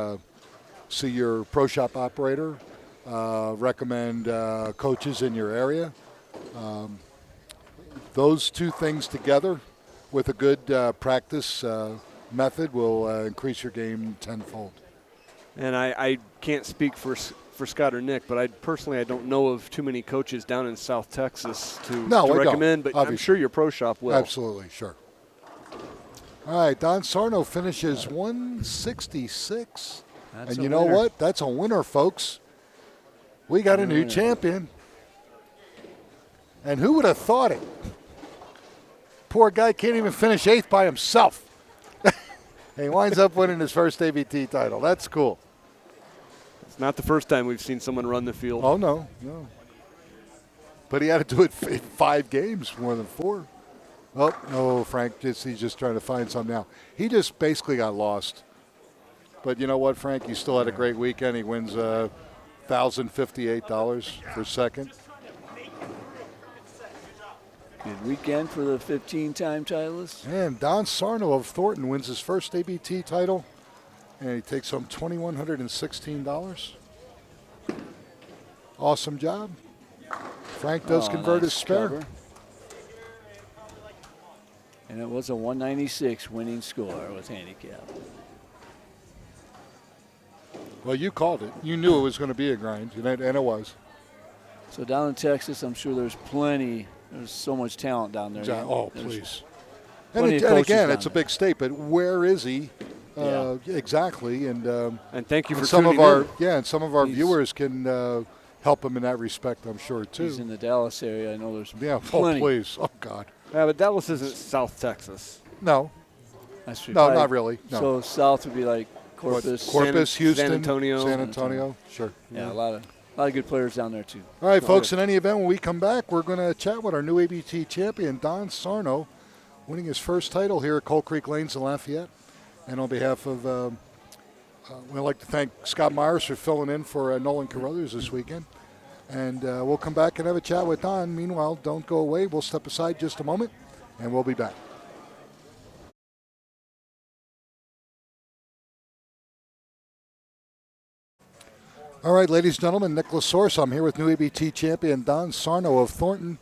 see your pro shop operator, recommend coaches in your area. Those two things together with a good practice method will increase your game tenfold. And I can't speak for Scott or Nick, but I don't know of too many coaches down in South Texas to No, I don't, recommend, but I'm obviously. sure your pro shop will. Absolutely, sure. All right, Don Sarno finishes 166. That's And a you know winner. what? That's a winner, folks. We got a new champion. And who would have thought it? Poor guy can't even finish 8th by himself. And he winds up winning his first ABT title. That's cool. It's not the first time we've seen someone run the field. Oh, no. But he had to do it in 5 games, more than 4. Oh, no, Frank, he's just trying to find some now. He just basically got lost. But you know what, Frank? He still had a great weekend. He wins $1,058 for second. Good weekend for the 15-time titleist. And Don Sarno of Thornton wins his first ABT title, and he takes home $2,116. Awesome job. Frank does convert his nice spare. cover. And it was a 196 winning score with handicap. Well, you called it. You knew it was going to be a grind, and it was. So down in Texas, I'm sure there's so much talent down there. Oh, There's please. plenty And of coaches again, down it's a there. big state, but where is he? Yeah. Exactly. And thank you for some of tuning our in. and some of our He's- viewers can help him in that respect, I'm sure, too. He's in the Dallas area. I know there's Yeah, plenty. please. Oh, God. Yeah, but Dallas isn't South Texas. No. That's true. No, Probably- not really. No. So south would be like Corpus. Corpus, San Houston, Antonio. San Antonio. Sure. Yeah, a lot of good players down there too. All right, folks, in any event, when we come back, we're going to chat with our new ABT champion, Don Sarno, winning his first title here at Coal Creek Lanes in Lafayette. And on behalf of, we'd like to thank Scott Myers for filling in for Nolan Carruthers this weekend. And we'll come back and have a chat with Don. Meanwhile, don't go away. We'll step aside just a moment, and we'll be back. All right, ladies and gentlemen, Nicholas Source. I'm here with new ABT champion Don Sarno of Thornton.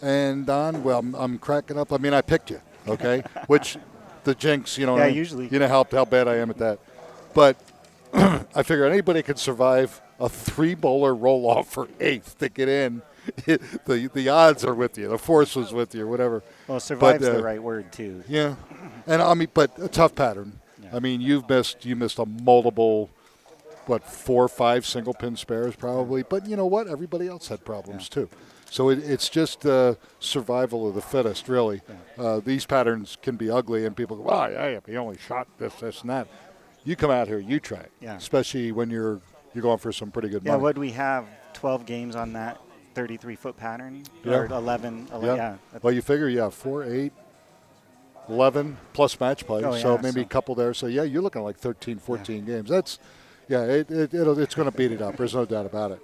And Don, well, I'm cracking up. I mean, I picked you, okay? Which, the jinx, you know. Yeah, usually. You know how bad I am at that. But I figure anybody can survive a 3-bowler roll-off for 8th to get in. The odds are with you. The force was with you, or whatever. Well, survive's But, the right word, too. Yeah. And, I mean, but a tough pattern. Yeah. I mean, you missed a multiple, 4 or 5 single pin spares probably. But you know what? Everybody else had problems too. So it's just survival of the fittest, really. Yeah. These patterns can be ugly, and people go, well, yeah, he only shot this, and that. You come out here, you try it, Yeah. especially when you're going for some pretty good Yeah, money. what we have, 12 games on that 33-foot pattern? Yeah. Or 11, yeah. Well, you figure, 4, 8, 11 plus match play, Oh, so yeah, maybe a so- couple there. So, yeah, you're looking at like 13, 14 games. That's, it's going to beat it up. There's no doubt about it.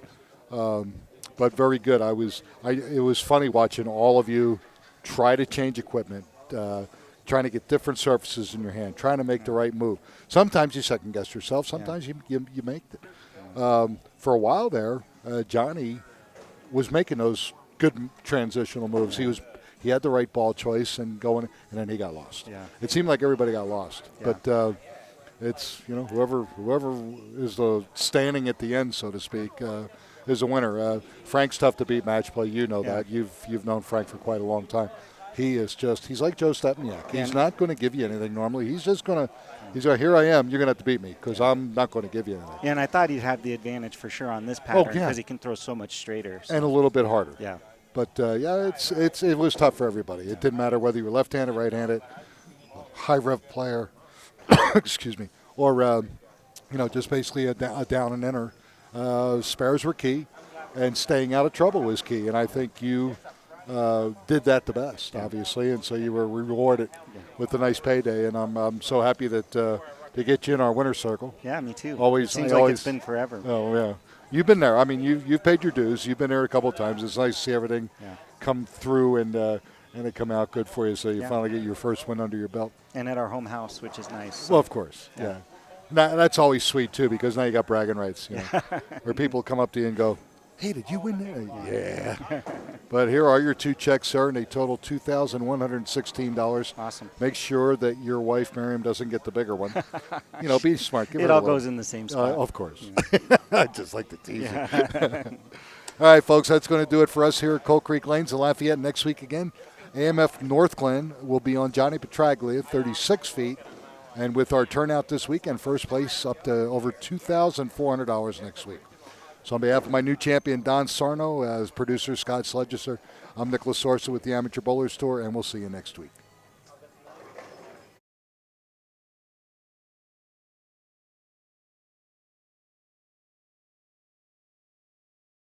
But very good. It was funny watching all of you try to change equipment, trying to get different surfaces in your hand, trying to make the right move. Sometimes you second guess yourself. Sometimes you make it. For a while there, Johnny was making those good transitional moves. He had the right ball choice and going, and then he got lost. Yeah. It seemed like everybody got lost. Yeah. But it's whoever is the standing at the end, so to speak, is a winner. Frank's tough to beat match play. You know Yeah. that. You've known Frank for quite a long time. He's like Joe Stepniak. He's And- not going to give you anything normally. He's going, here I am. You're going to have to beat me because I'm not going to give you anything. Yeah, and I thought he'd have the advantage for sure on this pattern yeah. because he can throw so much straighter. So, And a little bit harder. yeah. But it was tough for everybody. It didn't matter whether you were left-handed, right-handed, high rev player, excuse me, or just basically a down and enter. Spares were key. and staying out of trouble was key. And I think you did that the best, obviously, and so you were rewarded with a nice payday. And I'm so happy that to get you in our winner's circle. Yeah, me too. Always Seems I like always, it's been forever. Oh yeah, you've been there. I mean, you've paid your dues. You've been there a couple of times. It's nice to see everything come through and it come out good for you. So you finally get your first win under your belt. And at our home house, which is nice. Well, of course, yeah. Now, that's always sweet too, because now you got bragging rights. You know, where people come up to you and go, "Hey, did you win there?" Yeah. But here are your 2 checks, sir, and they total $2,116. Awesome. Make sure that your wife, Miriam, doesn't get the bigger one. Be smart. Give It her all a little. goes in the same spot. Of course. I just like to tease you. All right, folks, that's going to do it for us here at Coal Creek Lanes in Lafayette. Next week again, AMF North Glen will be on Johnny Petraglia, 36 feet. And with our turnout this weekend, first place up to over $2,400 next week. So on behalf of my new champion, Don Sarno, as producer Scott Sledger, I'm Nicholas Sorsa with the Amateur Bowlers Tour, and we'll see you next week.